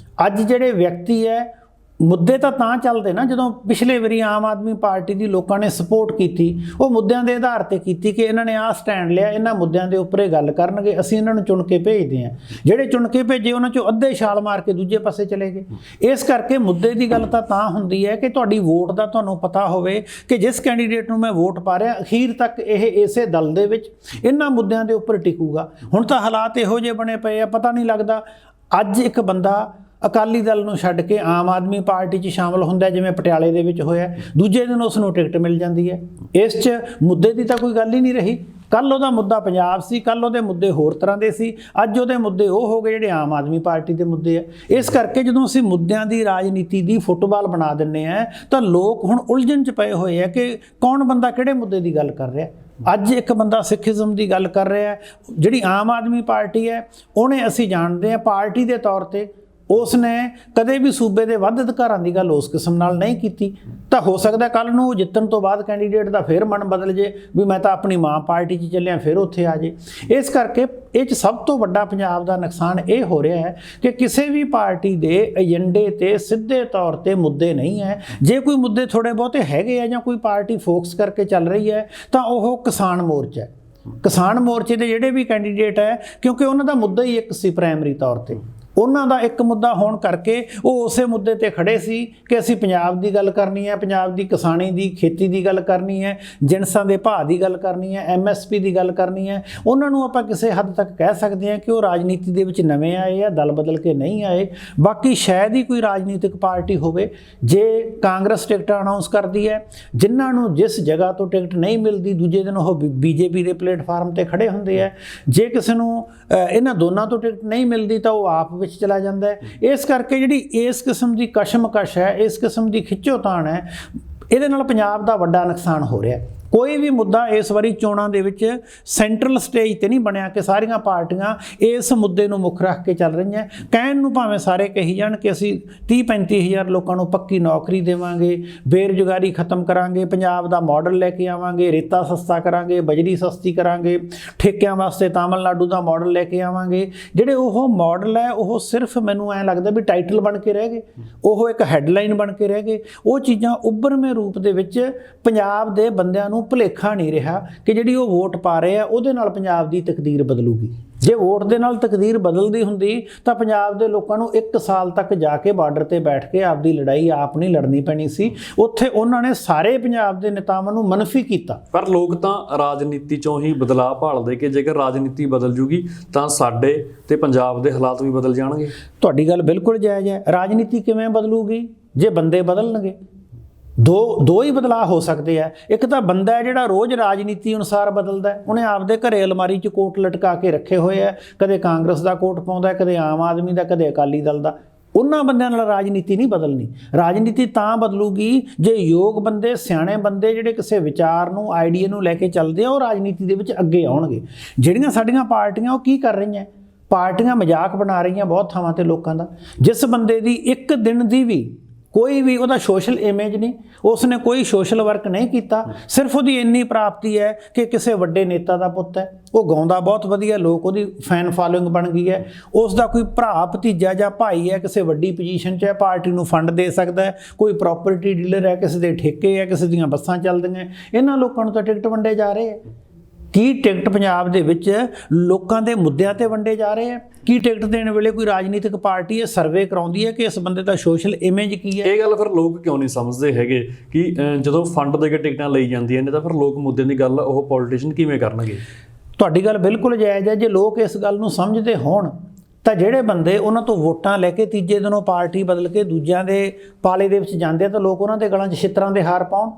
ਅੱਜ ਜਿਹੜੇ ਵਿਅਕਤੀ ਹੈ, ਮੁੱਦੇ ਤਾਂ ਚੱਲਦੇ ਨਾ ਜਦੋਂ ਪਿਛਲੇ ਵਾਰੀ ਆਮ ਆਦਮੀ ਪਾਰਟੀ ਦੀ ਲੋਕਾਂ ਨੇ ਸਪੋਰਟ ਕੀਤੀ, ਉਹ ਮੁੱਦਿਆਂ ਦੇ ਆਧਾਰ ਤੇ ਕੀਤੀ ਕਿ ਇਹਨਾਂ ਨੇ ਆਹ ਸਟੈਂਡ ਲਿਆ, ਇਹਨਾਂ ਮੁੱਦਿਆਂ ਦੇ ਉੱਪਰ ਇਹ ਗੱਲ ਕਰਨਗੇ, ਅਸੀਂ ਇਹਨਾਂ ਨੂੰ ਚੁਣ ਕੇ ਭੇਜਦੇ ਹਾਂ। ਜਿਹੜੇ ਚੁਣ ਕੇ ਭੇਜੇ ਉਹਨਾਂ ਚੋਂ ਅੱਧੇ ਛਾਲ ਮਾਰ ਕੇ ਦੂਜੇ ਪਾਸੇ ਚਲੇ ਗਏ। ਇਸ ਕਰਕੇ ਮੁੱਦੇ ਦੀ ਗੱਲ ਤਾਂ ਹੁੰਦੀ ਹੈ ਕਿ ਤੁਹਾਡੀ ਵੋਟ ਦਾ ਤੁਹਾਨੂੰ ਪਤਾ ਹੋਵੇ ਕਿ ਜਿਸ ਕੈਂਡੀਡੇਟ ਨੂੰ ਮੈਂ ਵੋਟ ਪਾ ਰਿਹਾ ਅਖੀਰ ਤੱਕ ਇਹ ਇਸੇ ਦਲ ਦੇ ਵਿੱਚ ਇਹਨਾਂ ਮੁੱਦਿਆਂ ਦੇ ਉੱਪਰ ਟਿਕੂਗਾ। ਹੁਣ ਤਾਂ ਹਾਲਾਤ ਇਹੋ ਜਿਹੇ ਬਣੇ ਪਏ ਆ, ਪਤਾ ਨਹੀਂ ਲੱਗਦਾ। ਅੱਜ ਇੱਕ ਬੰਦਾ ਅਕਾਲੀ ਦਲ ਨੂੰ ਛੱਡ ਕੇ ਆਮ ਆਦਮੀ ਪਾਰਟੀ 'ਚ ਸ਼ਾਮਲ ਹੁੰਦਾ, ਜਿਵੇਂ ਪਟਿਆਲੇ ਦੇ ਵਿੱਚ ਹੋਇਆ, ਦੂਜੇ ਦਿਨ ਉਸ ਨੂੰ ਟਿਕਟ ਮਿਲ ਜਾਂਦੀ ਹੈ। ਇਸ 'ਚ ਮੁੱਦੇ ਦੀ ਤਾਂ ਕੋਈ ਗੱਲ ਹੀ ਨਹੀਂ ਰਹੀ। ਕੱਲ੍ਹ ਉਹਦਾ ਮੁੱਦਾ ਪੰਜਾਬ ਸੀ, ਕੱਲ੍ਹ ਉਹਦੇ ਮੁੱਦੇ ਹੋਰ ਤਰ੍ਹਾਂ ਦੇ ਸੀ, ਅੱਜ ਉਹਦੇ ਮੁੱਦੇ ਉਹ ਹੋ ਗਏ ਜਿਹੜੇ ਆਮ ਆਦਮੀ ਪਾਰਟੀ ਦੇ ਮੁੱਦੇ ਆ। ਇਸ ਕਰਕੇ ਜਦੋਂ ਅਸੀਂ ਮੁੱਦਿਆਂ ਦੀ ਰਾਜਨੀਤੀ ਦੀ ਫੁੱਟਬਾਲ ਬਣਾ ਦਿੰਦੇ ਹਾਂ ਤਾਂ ਲੋਕ ਹੁਣ ਉਲਝਣ 'ਚ ਪਏ ਹੋਏ ਆ ਕਿ ਕੌਣ ਬੰਦਾ ਕਿਹੜੇ ਮੁੱਦੇ ਦੀ ਗੱਲ ਕਰ ਰਿਹਾ। ਅੱਜ ਇੱਕ ਬੰਦਾ ਸਿੱਖੀਜ਼ਮ ਦੀ ਗੱਲ ਕਰ ਰਿਹਾ, ਜਿਹੜੀ ਆਮ ਆਦਮੀ ਪਾਰਟੀ ਹੈ ਉਹਨੇ, ਅਸੀਂ ਜਾਣਦੇ ਹਾਂ ਪਾਰਟੀ ਦੇ ਤੌਰ ਤੇ ਉਸ ਨੇ ਕਦੇ ਵੀ ਸੂਬੇ ਦੇ ਵੱਧ ਅਧਿਕਾਰਾਂ ਦੀ ਗੱਲ ਉਸ ਕਿਸਮ ਨਾਲ ਨਹੀਂ ਕੀਤੀ। ਤਾਂ ਹੋ ਸਕਦਾ ਕੱਲ੍ਹ ਨੂੰ ਜਿੱਤਣ ਤੋਂ ਬਾਅਦ ਕੈਂਡੀਡੇਟ ਦਾ ਫਿਰ ਮਨ ਬਦਲ ਜੇ ਵੀ ਮੈਂ ਤਾਂ ਆਪਣੀ ਮਾਂ ਪਾਰਟੀ 'ਚ ਚੱਲਿਆ, ਫਿਰ ਉੱਥੇ ਆ ਜੇ। ਇਸ ਕਰਕੇ ਇਹ 'ਚ ਸਭ ਤੋਂ ਵੱਡਾ ਪੰਜਾਬ ਦਾ ਨੁਕਸਾਨ ਇਹ ਹੋ ਰਿਹਾ ਹੈ ਕਿ ਕਿਸੇ ਵੀ ਪਾਰਟੀ ਦੇ ਏਜੰਡੇ ਤੇ ਸਿੱਧੇ ਤੌਰ ਤੇ ਮੁੱਦੇ ਨਹੀਂ ਹੈ। ਜੇ ਕੋਈ ਮੁੱਦੇ ਥੋੜ੍ਹੇ ਬਹੁਤੇ ਹੈਗੇ ਆ ਜਾਂ ਕੋਈ ਪਾਰਟੀ ਫੋਕਸ ਕਰਕੇ ਚੱਲ ਰਹੀ ਹੈ ਤਾਂ ਉਹ ਕਿਸਾਨ ਮੋਰਚਾ ਹੈ। ਕਿਸਾਨ ਮੋਰਚੇ ਦੇ ਜਿਹੜੇ ਵੀ ਕੈਂਡੀਡੇਟ ਹੈ, ਕਿਉਂਕਿ ਉਹਨਾਂ ਦਾ ਮੁੱਦਾ ਹੀ ਇੱਕ ਸੀ ਪ੍ਰਾਇਮਰੀ ਤੌਰ ਤੇ, ਉਹਨਾਂ ਦਾ ਇੱਕ ਮੁੱਦਾ ਹੋਣ ਕਰਕੇ ਉਹ ਉਸੇ ਮੁੱਦੇ ਤੇ ਖੜੇ ਸੀ ਕਿ ਅਸੀਂ ਪੰਜਾਬ ਦੀ ਗੱਲ ਕਰਨੀ ਹੈ, ਪੰਜਾਬ ਦੀ ਕਿਸਾਨੀ ਦੀ, ਖੇਤੀ ਦੀ ਗੱਲ ਕਰਨੀ ਹੈ, ਜਿਣਸਾਂ ਦੇ ਭਾਅ ਦੀ ਗੱਲ ਕਰਨੀ ਹੈ, MSP ਦੀ ਗੱਲ ਕਰਨੀ ਹੈ। ਉਹਨਾਂ ਨੂੰ ਆਪਾਂ ਕਿਸੇ ਹੱਦ ਤੱਕ ਕਹਿ ਸਕਦੇ ਹਾਂ ਕਿ ਉਹ ਰਾਜਨੀਤੀ ਦੇ ਵਿੱਚ ਨਵੇਂ ਆਏ ਆ, ਦਲ ਬਦਲ ਕੇ ਨਹੀਂ ਆਏ। ਬਾਕੀ ਸ਼ਾਇਦ ਹੀ ਕੋਈ ਰਾਜਨੀਤਿਕ ਪਾਰਟੀ ਹੋਵੇ, ਜੇ ਕਾਂਗਰਸ ਟਿਕਟਾਂ ਅਨਾਉਂਸ ਕਰਦੀ ਹੈ, ਜਿਨ੍ਹਾਂ ਨੂੰ ਜਿਸ ਜਗ੍ਹਾ ਤੋਂ ਟਿਕਟ ਨਹੀਂ ਮਿਲਦੀ ਦੂਜੇ ਦਿਨ ਉਹ BJP ਦੇ ਪਲੇਟਫਾਰਮ ਤੇ ਖੜੇ ਹੁੰਦੇ ਆ। ਜੇ ਕਿਸੇ ਨੂੰ ਇਹਨਾਂ ਦੋਨਾਂ ਤੋਂ ਟਿਕਟ ਨਹੀਂ ਮਿਲਦੀ ਤਾਂ ਉਹ ਆਪ ਵਿੱਚ ਚਲਾ ਜਾਂਦਾ ਹੈ। ਇਸ ਕਰਕੇ ਜਿਹੜੀ ਇਸ ਕਿਸਮ ਦੀ ਕਸ਼ਮਕਸ਼ ਹੈ, ਇਸ ਕਿਸਮ ਦੀ ਖਿੱਚੋਤਾਣ ਹੈ, ਇਹਦੇ ਨਾਲ ਪੰਜਾਬ ਦਾ ਵੱਡਾ ਨੁਕਸਾਨ ਹੋ ਰਿਹਾ। ਕੋਈ ਵੀ ਮੁੱਦਾ ਇਸ ਵਾਰੀ ਚੋਣਾਂ ਦੇ ਵਿੱਚ ਸੈਂਟਰਲ ਸਟੇਜ ਤੇ ਨਹੀਂ ਬਣਿਆ ਕਿ ਸਾਰੀਆਂ ਪਾਰਟੀਆਂ ਇਸ ਮੁੱਦੇ ਨੂੰ ਮੁੱਖ ਰੱਖ ਕੇ ਚੱਲ ਰਹੀਆਂ। ਕਹਿਣ ਨੂੰ ਭਾਵੇਂ ਸਾਰੇ ਕਹੀ ਜਾਣ ਕਿ ਅਸੀਂ 30-35 ਹਜ਼ਾਰ ਲੋਕਾਂ ਨੂੰ ਪੱਕੀ ਨੌਕਰੀ ਦੇਵਾਂਗੇ, ਬੇਰੁਜ਼ਗਾਰੀ ਖਤਮ ਕਰਾਂਗੇ, ਪੰਜਾਬ ਦਾ ਮਾਡਲ ਲੈ ਕੇ ਆਵਾਂਗੇ, ਰੇਤਾ ਸਸਤਾ ਕਰਾਂਗੇ, ਬਜਰੀ ਸਸਤੀ ਕਰਾਂਗੇ, ਠੇਕਿਆਂ ਵਾਸਤੇ ਤਾਮਿਲਨਾਡੂ ਦਾ ਮਾਡਲ ਲੈ ਕੇ ਆਵਾਂਗੇ। ਜਿਹੜੇ ਉਹ ਮਾਡਲ ਹੈ ਉਹ ਸਿਰਫ ਮੈਨੂੰ ਐਂ ਲੱਗਦਾ ਵੀ ਟਾਈਟਲ ਬਣ ਕੇ ਰਹਿ ਗਏ, ਉਹ ਇੱਕ ਹੈਡਲਾਈਨ ਬਣ ਕੇ ਰਹਿ ਗਏ। ਉਹ ਚੀਜ਼ਾਂ ਉੱਭਰਵੇਂ ਰੂਪ ਦੇ ਵਿੱਚ ਪੰਜਾਬ ਦੇ ਬੰਦਿਆਂ ਨੂੰ ਭੁਲੇਖਾ ਨਹੀਂ ਰਿਹਾ ਕਿ ਜਿਹੜੀ ਉਹ ਵੋਟ ਪਾ ਰਹੇ ਆ ਉਹਦੇ ਨਾਲ ਪੰਜਾਬ ਦੀ ਤਕਦੀਰ ਬਦਲੂਗੀ। ਜੇ ਵੋਟ ਦੇ ਨਾਲ ਤਕਦੀਰ ਬਦਲਦੀ ਹੁੰਦੀ ਤਾਂ ਪੰਜਾਬ ਦੇ ਲੋਕਾਂ ਨੂੰ 1 ਸਾਲ ਤੱਕ ਜਾ ਕੇ ਬਾਰਡਰ ਤੇ ਬੈਠ ਕੇ ਆਪਦੀ ਲੜਾਈ ਆਪ ਨਹੀਂ ਲੜਨੀ ਪੈਣੀ ਸੀ। ਉੱਥੇ ਉਹਨਾਂ ਨੇ ਸਾਰੇ ਪੰਜਾਬ ਦੇ ਨੇਤਾਵਾਂ ਨੂੰ ਮਨਫੀ ਕੀਤਾ। ਪਰ ਲੋਕ ਤਾਂ ਰਾਜਨੀਤੀ ਚੋਂ ਹੀ ਬਦਲਾਅ ਭਾਲਦੇ ਕਿ ਜੇਕਰ ਰਾਜਨੀਤੀ ਬਦਲ ਜੂਗੀ ਤਾਂ ਸਾਡੇ ਤੇ ਪੰਜਾਬ ਦੇ ਹਾਲਾਤ ਵੀ ਬਦਲ ਜਾਣਗੇ। ਤੁਹਾਡੀ ਗੱਲ ਬਿਲਕੁਲ ਜਾਇਜ਼ ਹੈ। ਰਾਜਨੀਤੀ ਕਿਵੇਂ ਬਦਲੂਗੀ? ਜੇ ਬੰਦੇ ਬਦਲਣਗੇ। ਦੋ ਹੀ ਬਦਲਾਅ ਹੋ ਸਕਦੇ ਆ। ਇੱਕ ਤਾਂ ਬੰਦਾ ਹੈ ਜਿਹੜਾ ਰੋਜ਼ ਰਾਜਨੀਤੀ ਅਨੁਸਾਰ ਬਦਲਦਾ, ਉਹਨੇ ਆਪਦੇ ਘਰੇ ਅਲਮਾਰੀ 'ਚ ਕੋਟ ਲਟਕਾ ਕੇ ਰੱਖੇ ਹੋਏ ਆ, ਕਦੇ ਕਾਂਗਰਸ ਦਾ ਕੋਟ ਪਾਉਂਦਾ, ਕਦੇ ਆਮ ਆਦਮੀ ਦਾ, ਕਦੇ ਅਕਾਲੀ ਦਲ ਦਾ। ਉਹਨਾਂ ਬੰਦਿਆਂ ਨਾਲ ਰਾਜਨੀਤੀ ਨਹੀਂ ਬਦਲਣੀ। ਰਾਜਨੀਤੀ ਤਾਂ ਬਦਲੂਗੀ ਜੇ ਯੋਗ ਬੰਦੇ, ਸਿਆਣੇ ਬੰਦੇ ਜਿਹੜੇ ਕਿਸੇ ਵਿਚਾਰ ਨੂੰ, ਆਈਡੀਆ ਨੂੰ ਲੈ ਕੇ ਚੱਲਦੇ ਆ, ਉਹ ਰਾਜਨੀਤੀ ਦੇ ਵਿੱਚ ਅੱਗੇ ਆਉਣਗੇ। ਜਿਹੜੀਆਂ ਸਾਡੀਆਂ ਪਾਰਟੀਆਂ ਉਹ ਕੀ ਕਰ ਰਹੀਆਂ? ਪਾਰਟੀਆਂ ਮਜ਼ਾਕ ਬਣਾ ਰਹੀਆਂ ਬਹੁਤ ਥਾਵਾਂ ਤੇ ਲੋਕਾਂ ਦਾ। ਜਿਸ ਬੰਦੇ ਦੀ ਇੱਕ ਦਿਨ ਦੀ ਵੀ ਕੋਈ ਵੀ ਉਹਦਾ ਸੋਸ਼ਲ ਇਮੇਜ ਨਹੀਂ, ਉਸਨੇ ਕੋਈ ਸੋਸ਼ਲ ਵਰਕ ਨਹੀਂ ਕੀਤਾ, ਸਿਰਫ ਉਹਦੀ ਇੰਨੀ ਪ੍ਰਾਪਤੀ ਹੈ ਕਿ ਕਿਸੇ ਵੱਡੇ ਨੇਤਾ ਦਾ ਪੁੱਤ ਹੈ, ਉਹ ਗਾਉਂਦਾ ਬਹੁਤ ਵਧੀਆ, ਲੋਕ ਉਹਦੀ ਫੈਨ ਫਾਲੋਇੰਗ ਬਣ ਗਈ ਹੈ, ਉਸ ਦਾ ਕੋਈ ਭਰਾ ਭਤੀਜਾ ਜਾਂ ਭਾਈ ਹੈ ਕਿਸੇ ਵੱਡੀ ਪੋਜੀਸ਼ਨ 'ਚ ਹੈ, ਪਾਰਟੀ ਨੂੰ ਫੰਡ ਦੇ ਸਕਦਾ ਹੈ, ਕੋਈ ਪ੍ਰਾਪਰਟੀ ਡੀਲਰ ਹੈ, ਕਿਸੇ ਦੇ ਠੇਕੇ ਹੈ, ਕਿਸੇ ਦੀਆਂ ਬੱਸਾਂ ਚੱਲਦੀਆਂ, ਇਹਨਾਂ ਲੋਕਾਂ ਨੂੰ ਤਾਂ ਟਿਕਟ ਵੰਡੇ ਜਾ ਰਹੇ ਹੈ। ਕੀ ਟਿਕਟ ਪੰਜਾਬ ਦੇ ਵਿੱਚ ਲੋਕਾਂ ਦੇ ਮੁੱਦਿਆਂ ਤੇ ਵੰਡੇ ਜਾ ਰਹੇ ਆ? ਕੀ ਟਿਕਟ ਦੇਣ ਵੇਲੇ ਕੋਈ ਰਾਜਨੀਤਿਕ ਪਾਰਟੀ ਇਹ ਸਰਵੇ ਕਰਾਉਂਦੀ ਹੈ ਕਿ ਇਸ ਬੰਦੇ ਦਾ ਸੋਸ਼ਲ ਇਮੇਜ ਕੀ ਹੈ? ਇਹ ਗੱਲ ਫਿਰ ਲੋਕ ਕਿਉਂ ਨਹੀਂ ਸਮਝਦੇ ਹੈਗੇ ਕਿ ਜਦੋਂ ਫੰਡ ਦੇ ਕੇ ਟਿਕਟਾਂ ਲਈ ਜਾਂਦੀਆਂ ਨੇ ਤਾਂ ਫਿਰ ਲੋਕ ਮੁੱਦਿਆਂ ਦੀ ਗੱਲ ਉਹ ਪੋਲੀਟੀਸ਼ੀਅਨ ਕਿਵੇਂ ਕਰਨਗੇ? ਤੁਹਾਡੀ ਗੱਲ ਬਿਲਕੁਲ ਜਾਇਜ਼ ਹੈ। ਜੇ ਲੋਕ ਇਸ ਗੱਲ ਨੂੰ ਸਮਝਦੇ ਹੋਣ ਤਾਂ ਜਿਹੜੇ ਬੰਦੇ ਉਹਨਾਂ ਤੋਂ ਵੋਟਾਂ ਲੈ ਕੇ ਤੀਜੇ ਦਿਨੋਂ ਪਾਰਟੀ ਬਦਲ ਕੇ ਦੂਜਿਆਂ ਦੇ ਪਾਲੇ ਦੇ ਵਿੱਚ ਜਾਂਦੇ ਆ ਤਾਂ ਲੋਕ ਉਹਨਾਂ ਦੇ ਗਲਾਂ 'ਚ ਛਿੱਤਰਾਂ ਦੇ ਹਾਰ ਪਾਉਣ।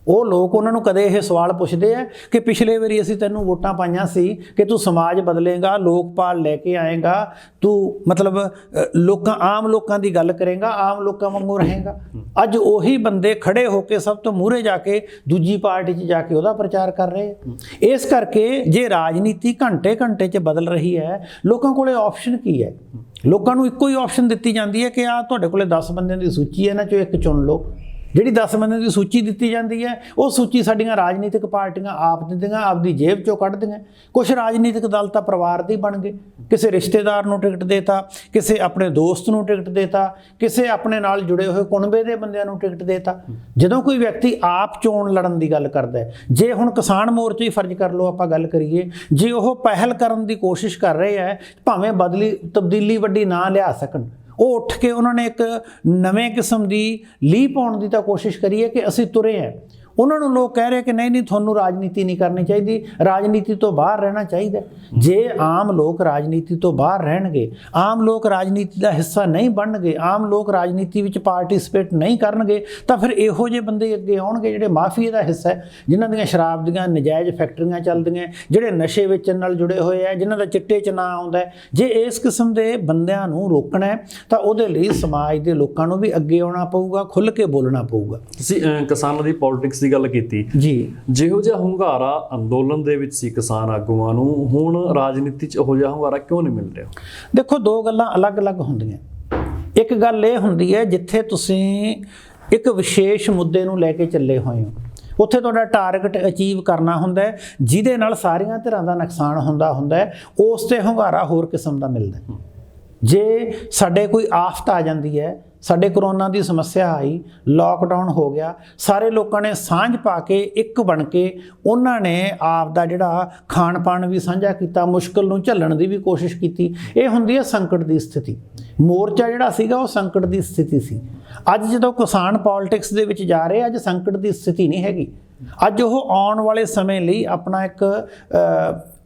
ਉਹ ਲੋਕ ਉਹਨਾਂ ਨੂੰ ਕਦੇ ਇਹ ਸਵਾਲ ਪੁੱਛਦੇ ਆ ਕਿ ਪਿਛਲੇ ਵਾਰੀ ਅਸੀਂ ਤੈਨੂੰ ਵੋਟਾਂ ਪਾਈਆਂ ਸੀ ਕਿ ਤੂੰ ਸਮਾਜ ਬਦਲੇਗਾ, ਲੋਕਪਾਲ ਲੈ ਕੇ ਆਏਗਾ, ਤੂੰ ਮਤਲਬ ਆਮ ਲੋਕਾਂ ਦੀ ਗੱਲ ਕਰੇਗਾ, ਆਮ ਲੋਕਾਂ ਵਾਂਗੂ ਰਹੇਗਾ। ਅੱਜ ਉਹੀ ਬੰਦੇ ਖੜੇ ਹੋ ਕੇ ਸਭ ਤੋਂ ਮੂਹਰੇ ਜਾ ਕੇ ਦੂਜੀ ਪਾਰਟੀ 'ਚ ਜਾ ਕੇ ਉਹਦਾ ਪ੍ਰਚਾਰ ਕਰ ਰਹੇ ਆ। ਇਸ ਕਰਕੇ ਜੇ ਰਾਜਨੀਤੀ ਘੰਟੇ 'ਚ ਬਦਲ ਰਹੀ ਹੈ, ਲੋਕਾਂ ਕੋਲੇ ਆਪਸ਼ਨ ਕੀ ਹੈ? ਲੋਕਾਂ ਨੂੰ ਇੱਕੋ ਹੀ ਆਪਸ਼ਨ ਦਿੱਤੀ ਜਾਂਦੀ ਹੈ ਕਿ ਆਹ ਤੁਹਾਡੇ ਕੋਲੇ 10 ਬੰਦਿਆਂ ਦੀ ਸੂਚੀ ਹੈ, ਇਹਨਾਂ 'ਚੋਂ ਇੱਕ ਚੁਣ ਲਓ। ਜਿਹੜੀ 10 ਬੰਦਿਆਂ ਦੀ ਸੂਚੀ ਦਿੱਤੀ ਜਾਂਦੀ ਹੈ ਉਹ ਸੂਚੀ ਸਾਡੀਆਂ ਰਾਜਨੀਤਿਕ ਪਾਰਟੀਆਂ ਆਪ ਦਿੰਦੀਆਂ, ਆਪਦੀ ਜੇਬ 'ਚੋਂ ਕੱਢਦੀਆਂ। ਕੁਛ ਰਾਜਨੀਤਿਕ ਦਲ ਤਾਂ ਪਰਿਵਾਰ ਦੇ ਬਣ ਗਏ, ਕਿਸੇ ਰਿਸ਼ਤੇਦਾਰ ਨੂੰ ਟਿਕਟ ਦੇਤਾ, ਕਿਸੇ ਆਪਣੇ ਦੋਸਤ ਨੂੰ ਟਿਕਟ ਦੇਤਾ, ਕਿਸੇ ਆਪਣੇ ਨਾਲ ਜੁੜੇ ਹੋਏ ਕੁਣਬੇ ਦੇ ਬੰਦਿਆਂ ਨੂੰ ਟਿਕਟ ਦੇਤਾ। ਜਦੋਂ ਕੋਈ ਵਿਅਕਤੀ ਆਪ ਚੋਣ ਲੜਨ ਦੀ ਗੱਲ ਕਰਦਾ ਹੈ, ਜੇ ਹੁਣ ਕਿਸਾਨ ਮੋਰਚੇ ਹੀ ਫਰਜ਼ ਕਰ ਲਓ ਆਪਾਂ ਗੱਲ ਕਰੀਏ, ਜੇ ਉਹ ਪਹਿਲ ਕਰਨ ਦੀ ਕੋਸ਼ਿਸ਼ ਕਰ ਰਹੇ ਹੈ, ਭਾਵੇਂ ਤਬਦੀਲੀ ਵੱਡੀ ਨਾ ਲਿਆ ਸਕਣ, ਉਹ ਉੱਠ ਕੇ ਉਹਨਾਂ ਨੇ ਇੱਕ ਨਵੇਂ ਕਿਸਮ ਦੀ ਲੀਹ ਪਾਉਣ ਦੀ ਤਾਂ ਕੋਸ਼ਿਸ਼ ਕਰੀ ਹੈ ਕਿ ਅਸੀਂ ਤੁਰੇ ਹਾਂ। ਉਹਨਾਂ ਨੂੰ ਲੋਕ ਕਹਿ ਰਹੇ ਕਿ ਨਹੀਂ ਤੁਹਾਨੂੰ ਰਾਜਨੀਤੀ ਨਹੀਂ ਕਰਨੀ ਚਾਹੀਦੀ, ਰਾਜਨੀਤੀ ਤੋਂ ਬਾਹਰ ਰਹਿਣਾ ਚਾਹੀਦਾ। ਜੇ ਆਮ ਲੋਕ ਰਾਜਨੀਤੀ ਤੋਂ ਬਾਹਰ ਰਹਿਣਗੇ, ਆਮ ਲੋਕ ਰਾਜਨੀਤੀ ਦਾ ਹਿੱਸਾ ਨਹੀਂ ਬਣਨਗੇ, ਆਮ ਲੋਕ ਰਾਜਨੀਤੀ ਵਿੱਚ ਪਾਰਟਿਸਿਪੇਟ ਨਹੀਂ ਕਰਨਗੇ, ਤਾਂ ਫਿਰ ਇਹੋ ਜਿਹੇ ਬੰਦੇ ਅੱਗੇ ਆਉਣਗੇ ਜਿਹੜੇ ਮਾਫੀਆ ਦਾ ਹਿੱਸਾ ਹੈ, ਜਿਨ੍ਹਾਂ ਦੀਆਂ ਸ਼ਰਾਬ ਦੀਆਂ ਨਜਾਇਜ਼ ਫੈਕਟਰੀਆਂ ਚੱਲਦੀਆਂ, ਜਿਹੜੇ ਨਸ਼ੇ ਵੇਚਣ ਨਾਲ ਜੁੜੇ ਹੋਏ ਆ, ਜਿਨ੍ਹਾਂ ਦਾ ਚਿੱਟੇ 'ਚ ਨਾਂ ਆਉਂਦਾ। ਜੇ ਇਸ ਕਿਸਮ ਦੇ ਬੰਦਿਆਂ ਨੂੰ ਰੋਕਣਾ ਹੈ ਤਾਂ ਉਹਦੇ ਲਈ ਸਮਾਜ ਦੇ ਲੋਕਾਂ ਨੂੰ ਵੀ ਅੱਗੇ ਆਉਣਾ ਪਊਗਾ, ਖੁੱਲ੍ਹ ਕੇ ਬੋਲਣਾ ਪਊਗਾ। ਤੁਸੀਂ ਕਿਸਾਨਾਂ ਦੀ ਪੋਲਿਟਿਕਸ ਦੀ ਗੱਲ ਕੀਤੀ ਜੀ, ਜਿਹੋ ਜਿਹਾ ਹੁੰਗਾਰਾ ਅੰਦੋਲਨ ਦੇ ਵਿੱਚ ਸੀ ਕਿਸਾਨ ਆਗੂਆਂ ਨੂੰ, ਹੁਣ ਰਾਜਨੀਤੀ 'ਚ ਉਹੋ ਜਿਹਾ ਹੁੰਗਾਰਾ ਕਿਉਂ ਨਹੀਂ ਮਿਲ ਰਿਹਾ? ਦੇਖੋ, ਦੋ ਗੱਲਾਂ ਅਲੱਗ-ਅਲੱਗ ਹੁੰਦੀਆਂ। ਇੱਕ ਗੱਲ ਇਹ ਹੁੰਦੀ ਹੈ ਜਿੱਥੇ ਤੁਸੀਂ ਇੱਕ ਵਿਸ਼ੇਸ਼ ਮੁੱਦੇ ਨੂੰ ਲੈ ਕੇ ਚੱਲੇ ਹੋਏ ਹੋ, ਉੱਥੇ ਤੁਹਾਡਾ ਟਾਰਗੇਟ ਅਚੀਵ ਕਰਨਾ ਹੁੰਦਾ ਹੈ, ਜਿਹਦੇ ਨਾਲ ਸਾਰੀਆਂ ਧਿਰਾਂ ਦਾ ਨੁਕਸਾਨ ਹੁੰਦਾ ਹੈ, ਉਸ 'ਤੇ ਹੁੰਗਾਰਾ ਹੋਰ ਕਿਸਮ ਦਾ ਮਿਲਦਾ। ਜੇ ਸਾਡੇ ਕੋਈ ਆਫਤ ਆ ਜਾਂਦੀ ਹੈ, ਸਾਡੇ ਕਰੋਨਾ ਦੀ ਸਮੱਸਿਆ ਆਈ, ਲੋਕਡਾਊਨ ਹੋ ਗਿਆ, ਸਾਰੇ ਲੋਕਾਂ ਨੇ ਸਾਂਝ ਪਾ ਕੇ ਇੱਕ ਬਣ ਕੇ ਉਹਨਾਂ ਨੇ ਆਪ ਦਾ ਜਿਹੜਾ ਖਾਣ ਪਾਣ ਵੀ ਸਾਂਝਾ ਕੀਤਾ, ਮੁਸ਼ਕਲ ਨੂੰ ਝੱਲਣ ਦੀ ਵੀ ਕੋਸ਼ਿਸ਼ ਕੀਤੀ। ਇਹ ਹੁੰਦੀ ਹੈ ਸੰਕਟ ਦੀ ਸਥਿਤੀ। ਮੋਰਚਾ ਜਿਹੜਾ ਸੀਗਾ ਉਹ ਸੰਕਟ ਦੀ ਸਥਿਤੀ ਸੀ। ਅੱਜ ਜਦੋਂ ਕਿਸਾਨ ਪੋਲਿਟਿਕਸ ਦੇ ਵਿੱਚ ਜਾ ਰਹੇ, ਅੱਜ ਸੰਕਟ ਦੀ ਸਥਿਤੀ ਨਹੀਂ ਹੈਗੀ। ਅੱਜ ਉਹ ਆਉਣ ਵਾਲੇ ਸਮੇਂ ਲਈ ਆਪਣਾ ਇੱਕ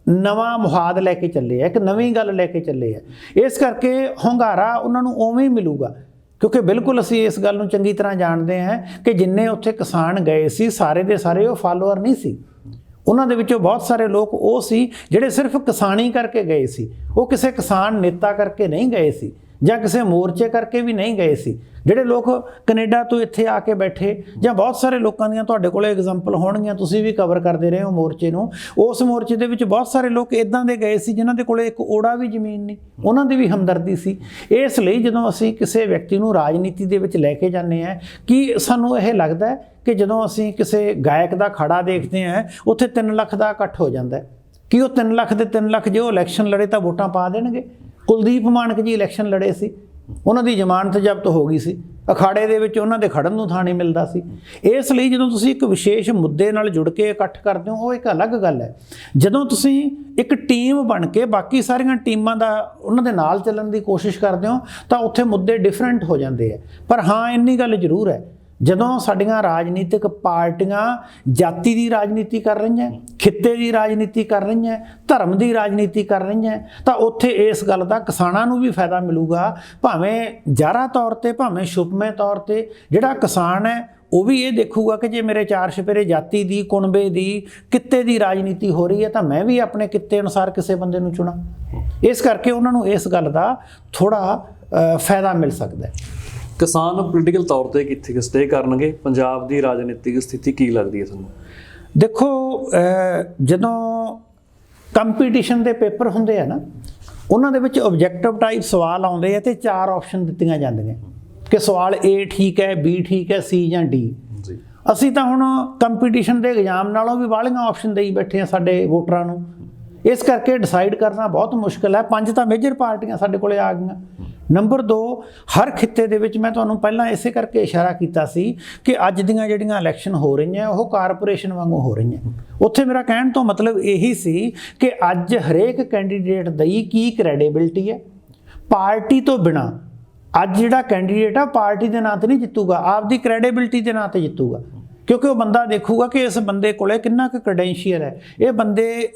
ਨਵਾਂ ਮੁਹਾਦ ਲੈ ਕੇ ਚੱਲੇ ਆ, ਇੱਕ ਨਵੀਂ ਗੱਲ ਲੈ ਕੇ ਚੱਲੇ ਆ। ਇਸ ਕਰਕੇ ਹੁੰਗਾਰਾ ਉਹਨਾਂ ਨੂੰ ਉਵੇਂ ਹੀ ਮਿਲੂਗਾ, ਕਿਉਂਕਿ ਬਿਲਕੁਲ ਅਸੀਂ ਇਸ ਗੱਲ ਨੂੰ ਚੰਗੀ ਤਰ੍ਹਾਂ ਜਾਣਦੇ ਹਾਂ ਕਿ ਜਿੰਨੇ ਉੱਥੇ ਕਿਸਾਨ ਗਏ ਸੀ, ਸਾਰੇ ਦੇ ਸਾਰੇ ਉਹ ਫਾਲੋਅਰ ਨਹੀਂ ਸੀ। ਉਹਨਾਂ ਦੇ ਵਿੱਚੋਂ ਬਹੁਤ ਸਾਰੇ ਲੋਕ ਉਹ ਸੀ ਜਿਹੜੇ ਸਿਰਫ ਕਿਸਾਨੀ ਕਰਕੇ ਗਏ ਸੀ, ਉਹ ਕਿਸੇ ਕਿਸਾਨ ਨੇਤਾ ਕਰਕੇ ਨਹੀਂ ਗਏ ਸੀ ਜਾਂ ਕਿਸੇ ਮੋਰਚੇ ਕਰਕੇ ਵੀ ਨਹੀਂ ਗਏ ਸੀ। ਜਿਹੜੇ ਲੋਕ ਕੈਨੇਡਾ ਤੋਂ ਇੱਥੇ ਆ ਕੇ ਬੈਠੇ, ਜਾਂ ਬਹੁਤ ਸਾਰੇ ਲੋਕਾਂ ਦੀਆਂ ਤੁਹਾਡੇ ਕੋਲ ਐਗਜ਼ਾਮਪਲ ਹੋਣਗੀਆਂ, ਤੁਸੀਂ ਵੀ ਕਵਰ ਕਰਦੇ ਰਹੇ ਹੋ ਮੋਰਚੇ ਨੂੰ, ਉਸ ਮੋਰਚੇ ਦੇ ਵਿੱਚ ਬਹੁਤ ਸਾਰੇ ਲੋਕ ਇੱਦਾਂ ਦੇ ਗਏ ਸੀ ਜਿਨ੍ਹਾਂ ਦੇ ਕੋਲ ਇੱਕ ਓੜਾ ਵੀ ਜ਼ਮੀਨ ਨਹੀਂ, ਉਹਨਾਂ ਦੀ ਵੀ ਹਮਦਰਦੀ ਸੀ। ਇਸ ਲਈ ਜਦੋਂ ਅਸੀਂ ਕਿਸੇ ਵਿਅਕਤੀ ਨੂੰ ਰਾਜਨੀਤੀ ਦੇ ਵਿੱਚ ਲੈ ਕੇ ਜਾਂਦੇ ਹਾਂ, ਕਿ ਸਾਨੂੰ ਇਹ ਲੱਗਦਾ ਹੈ ਕਿ ਜਦੋਂ ਅਸੀਂ ਕਿਸੇ ਗਾਇਕ ਦਾ ਖੜਾ ਦੇਖਦੇ ਹਾਂ ਉੱਥੇ 3 ਲੱਖ ਦਾ ਇਕੱਠ ਹੋ ਜਾਂਦਾ ਹੈ, ਕਿ ਉਹ 3 ਲੱਖ ਦੇ 3 ਲੱਖ ਜੇ ਉਹ ਇਲੈਕਸ਼ਨ ਲੜੇ ਤਾਂ ਵੋਟਾਂ ਪਾ ਦੇਣਗੇ। ਕੁਲਦੀਪ ਮਾਣਕ ਜੀ ਇਲੈਕਸ਼ਨ ਲੜੇ ਸੀ, ਉਹਨਾਂ ਦੀ ਜ਼ਮਾਨਤ ਜ਼ਬਤ ਹੋ ਗਈ ਸੀ, ਅਖਾੜੇ ਦੇ ਵਿੱਚ ਉਹਨਾਂ ਦੇ ਖੜਨ ਨੂੰ ਥਾਂ ਨਹੀਂ ਮਿਲਦਾ ਸੀ। ਇਸ ਲਈ ਜਦੋਂ ਤੁਸੀਂ ਇੱਕ ਵਿਸ਼ੇਸ਼ ਮੁੱਦੇ ਨਾਲ ਜੁੜ ਕੇ ਇਕੱਠ ਕਰਦੇ ਹੋ, ਉਹ ਇੱਕ ਅਲੱਗ ਗੱਲ ਹੈ। ਜਦੋਂ ਤੁਸੀਂ ਇੱਕ ਟੀਮ ਬਣ ਕੇ ਬਾਕੀ ਸਾਰੀਆਂ ਟੀਮਾਂ ਦਾ ਉਹਨਾਂ ਦੇ ਨਾਲ ਚੱਲਣ ਦੀ ਕੋਸ਼ਿਸ਼ ਕਰਦੇ ਹੋ ਤਾਂ ਉੱਥੇ ਮੁੱਦੇ ਡਿਫਰੈਂਟ ਹੋ ਜਾਂਦੇ ਹੈ। ਪਰ ਹਾਂ, ਇੰਨੀ ਗੱਲ ਜ਼ਰੂਰ ਹੈ, ਜਦੋਂ ਸਾਡੀਆਂ ਰਾਜਨੀਤਿਕ ਪਾਰਟੀਆਂ ਜਾਤੀ ਦੀ ਰਾਜਨੀਤੀ ਕਰ ਰਹੀਆਂ, ਖਿੱਤੇ ਦੀ ਰਾਜਨੀਤੀ ਕਰ ਰਹੀਆਂ, ਧਰਮ ਦੀ ਰਾਜਨੀਤੀ ਕਰ ਰਹੀਆਂ, ਤਾਂ ਉੱਥੇ ਇਸ ਗੱਲ ਦਾ ਕਿਸਾਨਾਂ ਨੂੰ ਵੀ ਫਾਇਦਾ ਮਿਲੂਗਾ। ਭਾਵੇਂ ਜ਼ਾਹਰਾ ਤੌਰ ਤੇ, ਭਾਵੇਂ ਛੁਪਵੇਂ ਤੌਰ ਤੇ ਜਿਹੜਾ ਕਿਸਾਨ ਹੈ ਉਹ ਵੀ ਇਹ ਦੇਖੂਗਾ ਕਿ ਜੇ ਮੇਰੇ 4 ਛਪੇਰੇ ਜਾਤੀ ਦੀ, ਕੁਣਬੇ ਦੀ, ਕਿੱਤੇ ਦੀ ਰਾਜਨੀਤੀ ਹੋ ਰਹੀ ਹੈ ਤਾਂ ਮੈਂ ਵੀ ਆਪਣੇ ਕਿੱਤੇ ਅਨੁਸਾਰ ਕਿਸੇ ਬੰਦੇ ਨੂੰ ਚੁਣਾ। ਇਸ ਕਰਕੇ ਉਹਨਾਂ ਨੂੰ ਇਸ ਗੱਲ ਦਾ ਥੋੜ੍ਹਾ ਫਾਇਦਾ ਮਿਲ ਸਕਦਾ ਹੈ। ਕਿਸਾਨ ਪੋਲੀਟੀਕਲ ਤੌਰ ਤੇ ਕਿੱਥੇ ਸਟੇ ਕਰਨਗੇ? ਪੰਜਾਬ ਦੀ ਰਾਜਨੀਤਿਕ ਸਥਿਤੀ ਕੀ ਲੱਗਦੀ ਹੈ ਤੁਹਾਨੂੰ? ਦੇਖੋ, ਜਦੋਂ ਕੰਪੀਟੀਸ਼ਨ ਦੇ ਪੇਪਰ ਹੁੰਦੇ ਆ ਨਾ, ਉਹਨਾਂ ਦੇ ਵਿੱਚ ਆਬਜੈਕਟਿਵ ਟਾਈਪ ਸਵਾਲ ਆਉਂਦੇ ਆ ਤੇ 4 ਆਪਸ਼ਨ ਦਿੱਤੀਆਂ ਜਾਂਦੀਆਂ ਕਿ ਸਵਾਲ A ਠੀਕ ਹੈ, B ਠੀਕ ਹੈ, C ਜਾਂ D। ਜੀ, ਅਸੀਂ ਤਾਂ ਹੁਣ ਕੰਪੀਟੀਸ਼ਨ ਦੇ ਐਗਜ਼ਾਮ ਨਾਲੋਂ ਵੀ ਵਾਲੀਆਂ ਆਪਸ਼ਨ ਦੇਈ ਬੈਠੇ ਆ ਸਾਡੇ ਵੋਟਰਾਂ ਨੂੰ। ਇਸ ਕਰਕੇ ਡਿਸਾਈਡ ਕਰਨਾ ਬਹੁਤ ਮੁਸ਼ਕਿਲ ਹੈ। 5 ਤਾਂ ਮੇਜਰ ਪਾਰਟੀਆਂ ਸਾਡੇ ਕੋਲੇ ਆ ਗਈਆਂ। ਨੰਬਰ 2, ਹਰ ਖਿੱਤੇ ਦੇ ਵਿੱਚ ਮੈਂ ਤੁਹਾਨੂੰ ਪਹਿਲਾਂ ਇਸੇ ਕਰਕੇ ਇਸ਼ਾਰਾ ਕੀਤਾ ਸੀ ਕਿ ਅੱਜ ਦੀਆਂ ਜਿਹੜੀਆਂ ਇਲੈਕਸ਼ਨ ਹੋ ਰਹੀਆਂ ਉਹ ਕਾਰਪੋਰੇਸ਼ਨ ਵਾਂਗੂ ਹੋ ਰਹੀਆਂ। ਉੱਥੇ ਮੇਰਾ ਕਹਿਣ ਤੋਂ ਮਤਲਬ ਇਹੀ ਸੀ ਕਿ ਅੱਜ ਹਰੇਕ ਕੈਂਡੀਡੇਟ ਦੀ ਕੀ ਕ੍ਰੈਡੀਬਿਲਿਟੀ ਹੈ। ਪਾਰਟੀ ਤੋਂ ਬਿਨਾਂ ਅੱਜ ਜਿਹੜਾ ਕੈਂਡੀਡੇਟ ਆ ਪਾਰਟੀ ਦੇ ਨਾਂ ਤੇ ਨਹੀਂ ਜਿੱਤੂਗਾ, ਆਪਦੀ ਕ੍ਰੈਡੀਬਿਲਿਟੀ ਦੇ ਨਾਂ ਤੇ ਜਿੱਤੂਗਾ, ਕਿਉਂਕਿ ਉਹ ਬੰਦਾ ਦੇਖੂਗਾ ਕਿ ਇਸ ਬੰਦੇ ਕੋਲੇ ਕਿੰਨਾ ਕੁ ਕ੍ਰੈਡੈਂਸ਼ੀਅਲ ਹੈ, ਇਹ ਬੰਦੇ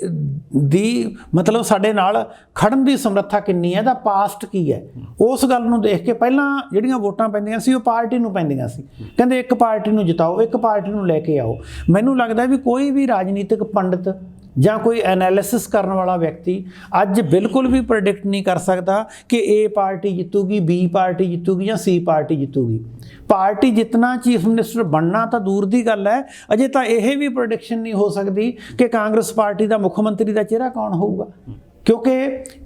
ਦੀ ਮਤਲਬ ਸਾਡੇ ਨਾਲ ਖੜਨ ਦੀ ਸਮਰੱਥਾ ਕਿੰਨੀ ਹੈ, ਇਹਦਾ ਪਾਸਟ ਕੀ ਹੈ। ਉਸ ਗੱਲ ਨੂੰ ਦੇਖ ਕੇ ਪਹਿਲਾਂ ਜਿਹੜੀਆਂ ਵੋਟਾਂ ਪੈਂਦੀਆਂ ਸੀ ਉਹ ਪਾਰਟੀ ਨੂੰ ਪੈਂਦੀਆਂ ਸੀ, ਕਹਿੰਦੇ ਇੱਕ ਪਾਰਟੀ ਨੂੰ ਜਿਤਾਓ, ਇੱਕ ਪਾਰਟੀ ਨੂੰ ਲੈ ਕੇ ਆਓ। ਮੈਨੂੰ ਲੱਗਦਾ ਵੀ ਕੋਈ ਵੀ ਰਾਜਨੀਤਿਕ ਪੰਡਿਤ ਜਾਂ ਕੋਈ ਐਨਾਲਿਸਿਸ ਕਰਨ ਵਾਲਾ ਵਿਅਕਤੀ ਅੱਜ ਬਿਲਕੁਲ ਵੀ ਪ੍ਰੈਡਿਕਟ ਨਹੀਂ ਕਰ ਸਕਦਾ ਕਿ A ਪਾਰਟੀ ਜਿੱਤੂਗੀ, B ਪਾਰਟੀ ਜਿੱਤੂਗੀ ਜਾਂ C ਪਾਰਟੀ ਜਿੱਤੂਗੀ। ਪਾਰਟੀ ਜਿੱਤਣਾ, ਚੀਫ ਮਿਨਿਸਟਰ ਬਣਨਾ ਤਾਂ ਦੂਰ ਦੀ ਗੱਲ ਹੈ, ਅਜੇ ਤਾਂ ਇਹ ਵੀ ਪ੍ਰੈਡਿਕਸ਼ਨ ਨਹੀਂ ਹੋ ਸਕਦੀ ਕਿ ਕਾਂਗਰਸ ਪਾਰਟੀ ਦਾ ਮੁੱਖ ਮੰਤਰੀ ਦਾ ਚਿਹਰਾ ਕੌਣ ਹੋਊਗਾ। ਕਿਉਂਕਿ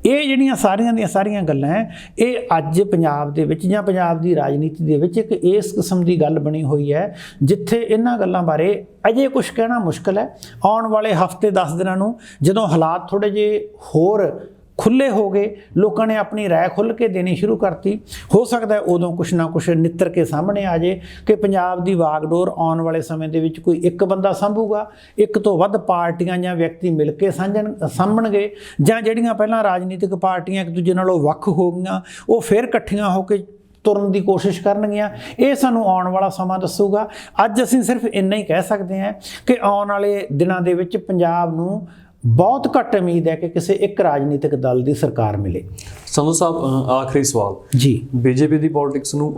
ਇਹ ਜਿਹੜੀਆਂ ਸਾਰੀਆਂ ਦੀਆਂ ਸਾਰੀਆਂ ਗੱਲਾਂ ਹੈ, ਇਹ ਅੱਜ ਪੰਜਾਬ ਦੇ ਵਿੱਚ ਜਾਂ ਪੰਜਾਬ ਦੀ ਰਾਜਨੀਤੀ ਦੇ ਵਿੱਚ ਇੱਕ ਇਸ ਕਿਸਮ ਦੀ ਗੱਲ ਬਣੀ ਹੋਈ ਹੈ ਜਿੱਥੇ ਇਹਨਾਂ ਗੱਲਾਂ ਬਾਰੇ ਅਜੇ ਕੁਝ ਕਹਿਣਾ ਮੁਸ਼ਕਲ ਹੈ। ਆਉਣ ਵਾਲੇ ਹਫ਼ਤੇ 10 ਦਿਨਾਂ ਨੂੰ ਜਦੋਂ ਹਾਲਾਤ ਥੋੜ੍ਹੇ ਜਿਹੇ ਹੋਰ ਖੁੱਲ੍ਹੇ ਹੋ ਗਏ, ਲੋਕਾਂ ਨੇ ਆਪਣੀ ਰਾਏ ਖੁੱਲ੍ਹ ਕੇ ਦੇਣੀ ਸ਼ੁਰੂ ਕਰਤੀ, ਹੋ ਸਕਦਾ ਹੈ ਉਦੋਂ ਕੁਛ ਨਾ ਕੁਛ ਨਿੱਤਰ ਕੇ ਸਾਹਮਣੇ ਆ ਜੇ ਕਿ ਪੰਜਾਬ ਦੀ ਵਾਗਡੋਰ ਆਉਣ ਵਾਲੇ ਸਮੇਂ ਦੇ ਵਿੱਚ ਕੋਈ ਇੱਕ ਬੰਦਾ ਸੰਭੂਗਾ, ਇੱਕ ਤੋਂ ਵੱਧ ਪਾਰਟੀਆਂ ਜਾਂ ਵਿਅਕਤੀ ਮਿਲ ਕੇ ਸਾਂਭਣਗੇ, ਜਾਂ ਜਿਹੜੀਆਂ ਪਹਿਲਾਂ ਰਾਜਨੀਤਿਕ ਪਾਰਟੀਆਂ ਇੱਕ ਦੂਜੇ ਨਾਲੋਂ ਵੱਖ ਹੋ ਗਈਆਂ ਉਹ ਫਿਰ ਇਕੱਠੀਆਂ ਹੋ ਕੇ ਤੁਰਨ ਦੀ ਕੋਸ਼ਿਸ਼ ਕਰਨਗੀਆਂ। ਇਹ ਸਾਨੂੰ ਆਉਣ ਵਾਲਾ ਸਮਾਂ ਦੱਸੂਗਾ। ਅੱਜ ਅਸੀਂ ਸਿਰਫ ਇੰਨਾ ਹੀ ਕਹਿ ਸਕਦੇ ਹਾਂ ਕਿ ਆਉਣ ਵਾਲੇ ਦਿਨਾਂ ਦੇ ਵਿੱਚ ਪੰਜਾਬ ਨੂੰ ਬਹੁਤ ਘੱਟ ਉਮੀਦ ਹੈ ਕਿ ਕਿਸੇ ਇੱਕ ਰਾਜਨੀਤਿਕ ਦਲ ਦੀ ਸਰਕਾਰ ਮਿਲੇ। ਸੰਧੂ ਸਾਹਿਬ, ਆਖਰੀ ਸਵਾਲ ਜੀ, ਬੀਜੇਪੀ ਦੀ ਪੋਲਿਟਿਕਸ ਨੂੰ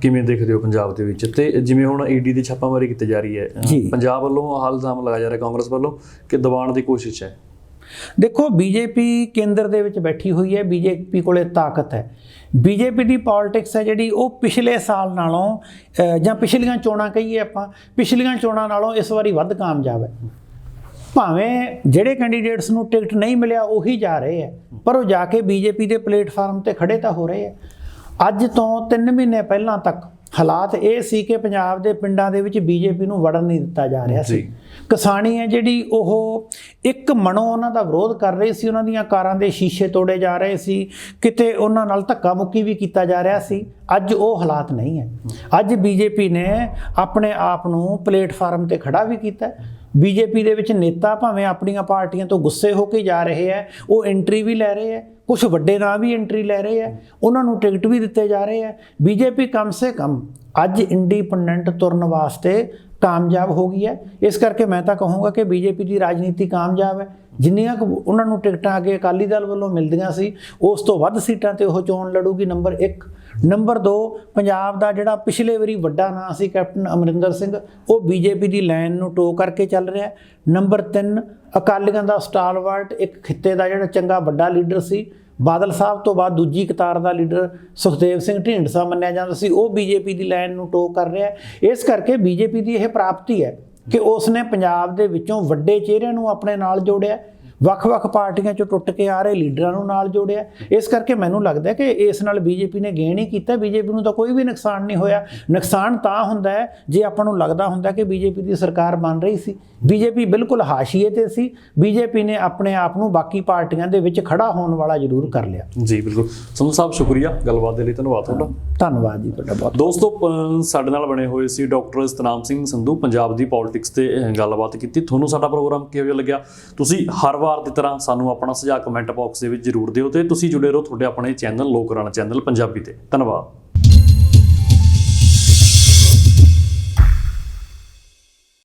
ਕਿਵੇਂ ਦੇਖਦੇ ਹੋ ਪੰਜਾਬ ਦੇ ਵਿੱਚ? ਤੇ ਜਿਵੇਂ ਹੁਣ ਈਡੀ ਦੀ ਛਾਪਾਮਾਰੀ ਕੀਤੀ ਜਾ ਰਹੀ ਹੈ, ਪੰਜਾਬ ਵੱਲੋਂ ਹਾਲ ਇਲਜ਼ਾਮ ਲਗਾਇਆ ਜਾ ਰਿਹਾ ਕਾਂਗਰਸ ਵੱਲੋਂ ਕਿ ਦਬਾਉਣ ਦੀ ਕੋਸ਼ਿਸ਼ ਹੈ। ਦੇਖੋ, ਬੀਜੇਪੀ ਕੇਂਦਰ ਦੇ ਵਿੱਚ ਬੈਠੀ ਹੋਈ ਹੈ, ਬੀਜੇਪੀ ਕੋਲੇ ਤਾਕਤ ਹੈ। ਬੀਜੇਪੀ ਦੀ ਪੋਲਿਟਿਕਸ ਹੈ ਜਿਹੜੀ ਉਹ ਪਿਛਲੇ ਸਾਲ ਨਾਲੋਂ ਜਾਂ ਪਿਛਲੀਆਂ ਚੋਣਾਂ ਕਹੀਏ ਆਪਾਂ, ਪਿਛਲੀਆਂ ਚੋਣਾਂ ਨਾਲੋਂ ਇਸ ਵਾਰੀ ਵੱਧ ਕਾਮਯਾਬ ਹੈ। ਭਾਵੇਂ ਜਿਹੜੇ ਕੈਂਡੀਡੇਟਸ ਨੂੰ ਟਿਕਟ ਨਹੀਂ ਮਿਲਿਆ ਉਹੀ ਜਾ ਰਹੇ ਹੈ, ਪਰ ਉਹ ਜਾ ਕੇ ਬੀਜੇਪੀ ਦੇ ਪਲੇਟਫਾਰਮ ਤੇ ਖੜੇ ਤਾਂ ਹੋ ਰਹੇ ਹੈ। ਅੱਜ ਤੋਂ 3 ਮਹੀਨੇ ਪਹਿਲਾਂ ਤੱਕ ਹਾਲਾਤ ਇਹ ਸੀ ਕਿ ਪੰਜਾਬ ਦੇ ਪਿੰਡਾਂ ਦੇ ਵਿੱਚ ਬੀਜੇਪੀ ਨੂੰ ਵੜਨ ਨਹੀਂ ਦਿੱਤਾ ਜਾ ਰਿਹਾ ਸੀ। ਕਿਸਾਨੀ ਹੈ ਜਿਹੜੀ ਉਹ ਇੱਕ ਮਨੋਂ ਉਹਨਾਂ ਦਾ ਵਿਰੋਧ ਕਰ ਰਹੀ ਸੀ, ਉਹਨਾਂ ਦੀਆਂ ਕਾਰਾਂ ਦੇ ਸ਼ੀਸ਼ੇ ਤੋੜੇ ਜਾ ਰਹੇ ਸੀ, ਕਿਤੇ ਉਹਨਾਂ ਨਾਲ ਧੱਕਾ ਮੁੱਕੀ ਵੀ ਕੀਤਾ ਜਾ ਰਿਹਾ ਸੀ। ਅੱਜ ਉਹ ਹਾਲਾਤ ਨਹੀਂ ਹੈ। ਅੱਜ ਬੀਜੇਪੀ ਨੇ ਆਪਣੇ ਆਪ ਨੂੰ ਪਲੇਟਫਾਰਮ ਤੇ ਖੜਾ ਵੀ ਕੀਤਾ। ਬੀਜੇਪੀ ਦੇ ਵਿੱਚ ਨੇਤਾ ਭਾਵੇਂ ਆਪਣੀਆਂ ਪਾਰਟੀਆਂ ਤੋਂ ਗੁੱਸੇ ਹੋ ਕੇ ਜਾ ਰਹੇ ਹੈ, ਉਹ ਐਂਟਰੀ ਵੀ ਲੈ ਰਹੇ ਹੈ, ਕੁਝ ਵੱਡੇ ਨਾਂ ਵੀ ਐਂਟਰੀ ਲੈ ਰਹੇ ਹੈ, ਉਹਨਾਂ ਨੂੰ ਟਿਕਟ ਵੀ ਦਿੱਤੇ ਜਾ ਰਹੇ ਹੈ। ਬੀਜੇਪੀ ਕਮ ਸੇ ਕਮ ਅੱਜ ਇੰਡੀਪੈਂਡੈਂਟ ਤੁਰਨ ਵਾਸਤੇ ਕਾਮਯਾਬ ਹੋ ਗਈ ਹੈ। ਇਸ ਕਰਕੇ ਮੈਂ ਤਾਂ ਕਹੂੰਗਾ ਕਿ ਬੀਜੇਪੀ ਦੀ ਰਾਜਨੀਤੀ ਕਾਮਯਾਬ ਹੈ। ਜਿੰਨੀਆਂ ਕੁ ਉਹਨਾਂ ਨੂੰ ਟਿਕਟਾਂ ਅੱਗੇ ਅਕਾਲੀ ਦਲ ਵੱਲੋਂ ਮਿਲਦੀਆਂ ਸੀ ਉਸ ਤੋਂ ਵੱਧ ਸੀਟਾਂ ਤੇ ਉਹ ਚੋਣ ਲੜੂਗੀ, ਨੰਬਰ 1। ਨੰਬਰ 2, ਪੰਜਾਬ ਦਾ ਜਿਹੜਾ ਪਿਛਲੇ ਵਾਰੀ ਵੱਡਾ ਨਾਂ ਸੀ ਕੈਪਟਨ ਅਮਰਿੰਦਰ ਸਿੰਘ, ਉਹ ਬੀਜੇਪੀ ਦੀ ਲਾਈਨ ਨੂੰ ਟੋ ਕਰਕੇ ਚੱਲ ਰਿਹਾ। ਨੰਬਰ 3, ਅਕਾਲੀਆਂ ਦਾ ਸਟਾਲਵਰਟ, ਇੱਕ ਖਿੱਤੇ ਦਾ ਜਿਹੜਾ ਚੰਗਾ ਵੱਡਾ ਲੀਡਰ ਸੀ, ਬਾਦਲ ਸਾਹਿਬ ਤੋਂ ਬਾਅਦ ਦੂਜੀ ਕਤਾਰ ਦਾ ਲੀਡਰ ਸੁਖਦੇਵ ਸਿੰਘ ਢੀਂਡਸਾ ਮੰਨਿਆ ਜਾਂਦਾ ਸੀ, ਉਹ ਬੀਜੇਪੀ ਦੀ ਲਾਈਨ ਨੂੰ ਟੋ ਕਰ ਰਿਹਾ। ਇਸ ਕਰਕੇ ਬੀਜੇਪੀ ਦੀ ਇਹ ਪ੍ਰਾਪਤੀ ਹੈ ਕਿ ਉਸਨੇ ਪੰਜਾਬ ਦੇ ਵਿੱਚੋਂ ਵੱਡੇ ਚਿਹਰਿਆਂ ਨੂੰ ਆਪਣੇ ਨਾਲ ਜੋੜਿਆ, ਵੱਖ-ਵੱਖ ਪਾਰਟੀਆਂ ਚੋਂ ਟੁੱਟ ਕੇ ਆ ਰਹੇ ਲੀਡਰਾਂ ਨੂੰ ਨਾਲ ਜੋੜਿਆ। ਇਸ ਕਰਕੇ ਮੈਨੂੰ ਲੱਗਦਾ ਕਿ ਇਸ ਨਾਲ ਬੀਜੇਪੀ ਨੇ ਗੇਨ ਹੀ ਕੀਤਾ, ਬੀਜੇਪੀ ਨੂੰ ਤਾਂ ਕੋਈ ਵੀ ਨੁਕਸਾਨ ਨਹੀਂ ਹੋਇਆ। ਨੁਕਸਾਨ ਤਾਂ ਹੁੰਦਾ ਹੈ ਜੇ ਆਪਾਂ ਨੂੰ ਲੱਗਦਾ ਹੁੰਦਾ ਕਿ ਬੀਜੇਪੀ ਦੀ ਸਰਕਾਰ ਬਣ ਰਹੀ ਸੀ, ਬੀਜੇਪੀ ਬਿਲਕੁਲ ਹਾਸ਼ੀਏ ਤੇ ਸੀ, ਬੀਜੇਪੀ ਨੇ ਆਪਣੇ ਆਪ ਨੂੰ ਬਾਕੀ ਪਾਰਟੀਆਂ ਦੇ ਵਿੱਚ ਖੜਾ ਹੋਣ ਵਾਲਾ ਜ਼ਰੂਰ ਕਰ ਲਿਆ। ਜੀ ਬਿਲਕੁਲ। ਸੰਧੂ ਸਾਹਿਬ ਸ਼ੁਕਰੀਆ ਗੱਲਬਾਤ ਦੇ ਲਈ, ਧੰਨਵਾਦ ਤੁਹਾਡਾ। ਧੰਨਵਾਦ ਜੀ ਤੁਹਾਡਾ ਬਹੁਤ। ਦੋਸਤੋ ਸਾਡੇ ਨਾਲ ਬਣੇ ਹੋਏ ਸੀ ਡਾਕਟਰ ਸਤਨਾਮ ਸਿੰਘ ਸੰਧੂ, ਪੰਜਾਬ ਦੀ ਪੋਲਿਟਿਕਸ ਤੇ ਗੱਲਬਾਤ ਕੀਤੀ। ਤੁਹਾਨੂੰ ਸਾਡਾ ਪ੍ਰੋਗਰਾਮ ਕਿਹੋ ਜਿਹਾ ਲੱਗਿਆ? ਤੁਸੀਂ ਹਰ ਵਾਰ ਦੀ ਤਰ੍ਹਾਂ ਸਾਨੂੰ ਆਪਣਾ ਸੁਝਾਅ ਕਮੈਂਟ ਬਾਕਸ ਦੇ ਵਿੱਚ ਜ਼ਰੂਰ ਦਿਓ ਤੇ ਤੁਸੀਂ ਜੁੜੇ ਰਹੋ ਤੁਹਾਡੇ ਆਪਣੇ ਚੈਨਲ ਲੋਕ ਰਾਣਾ ਚੈਨਲ ਪੰਜਾਬੀ ਤੇ। ਧੰਨਵਾਦ।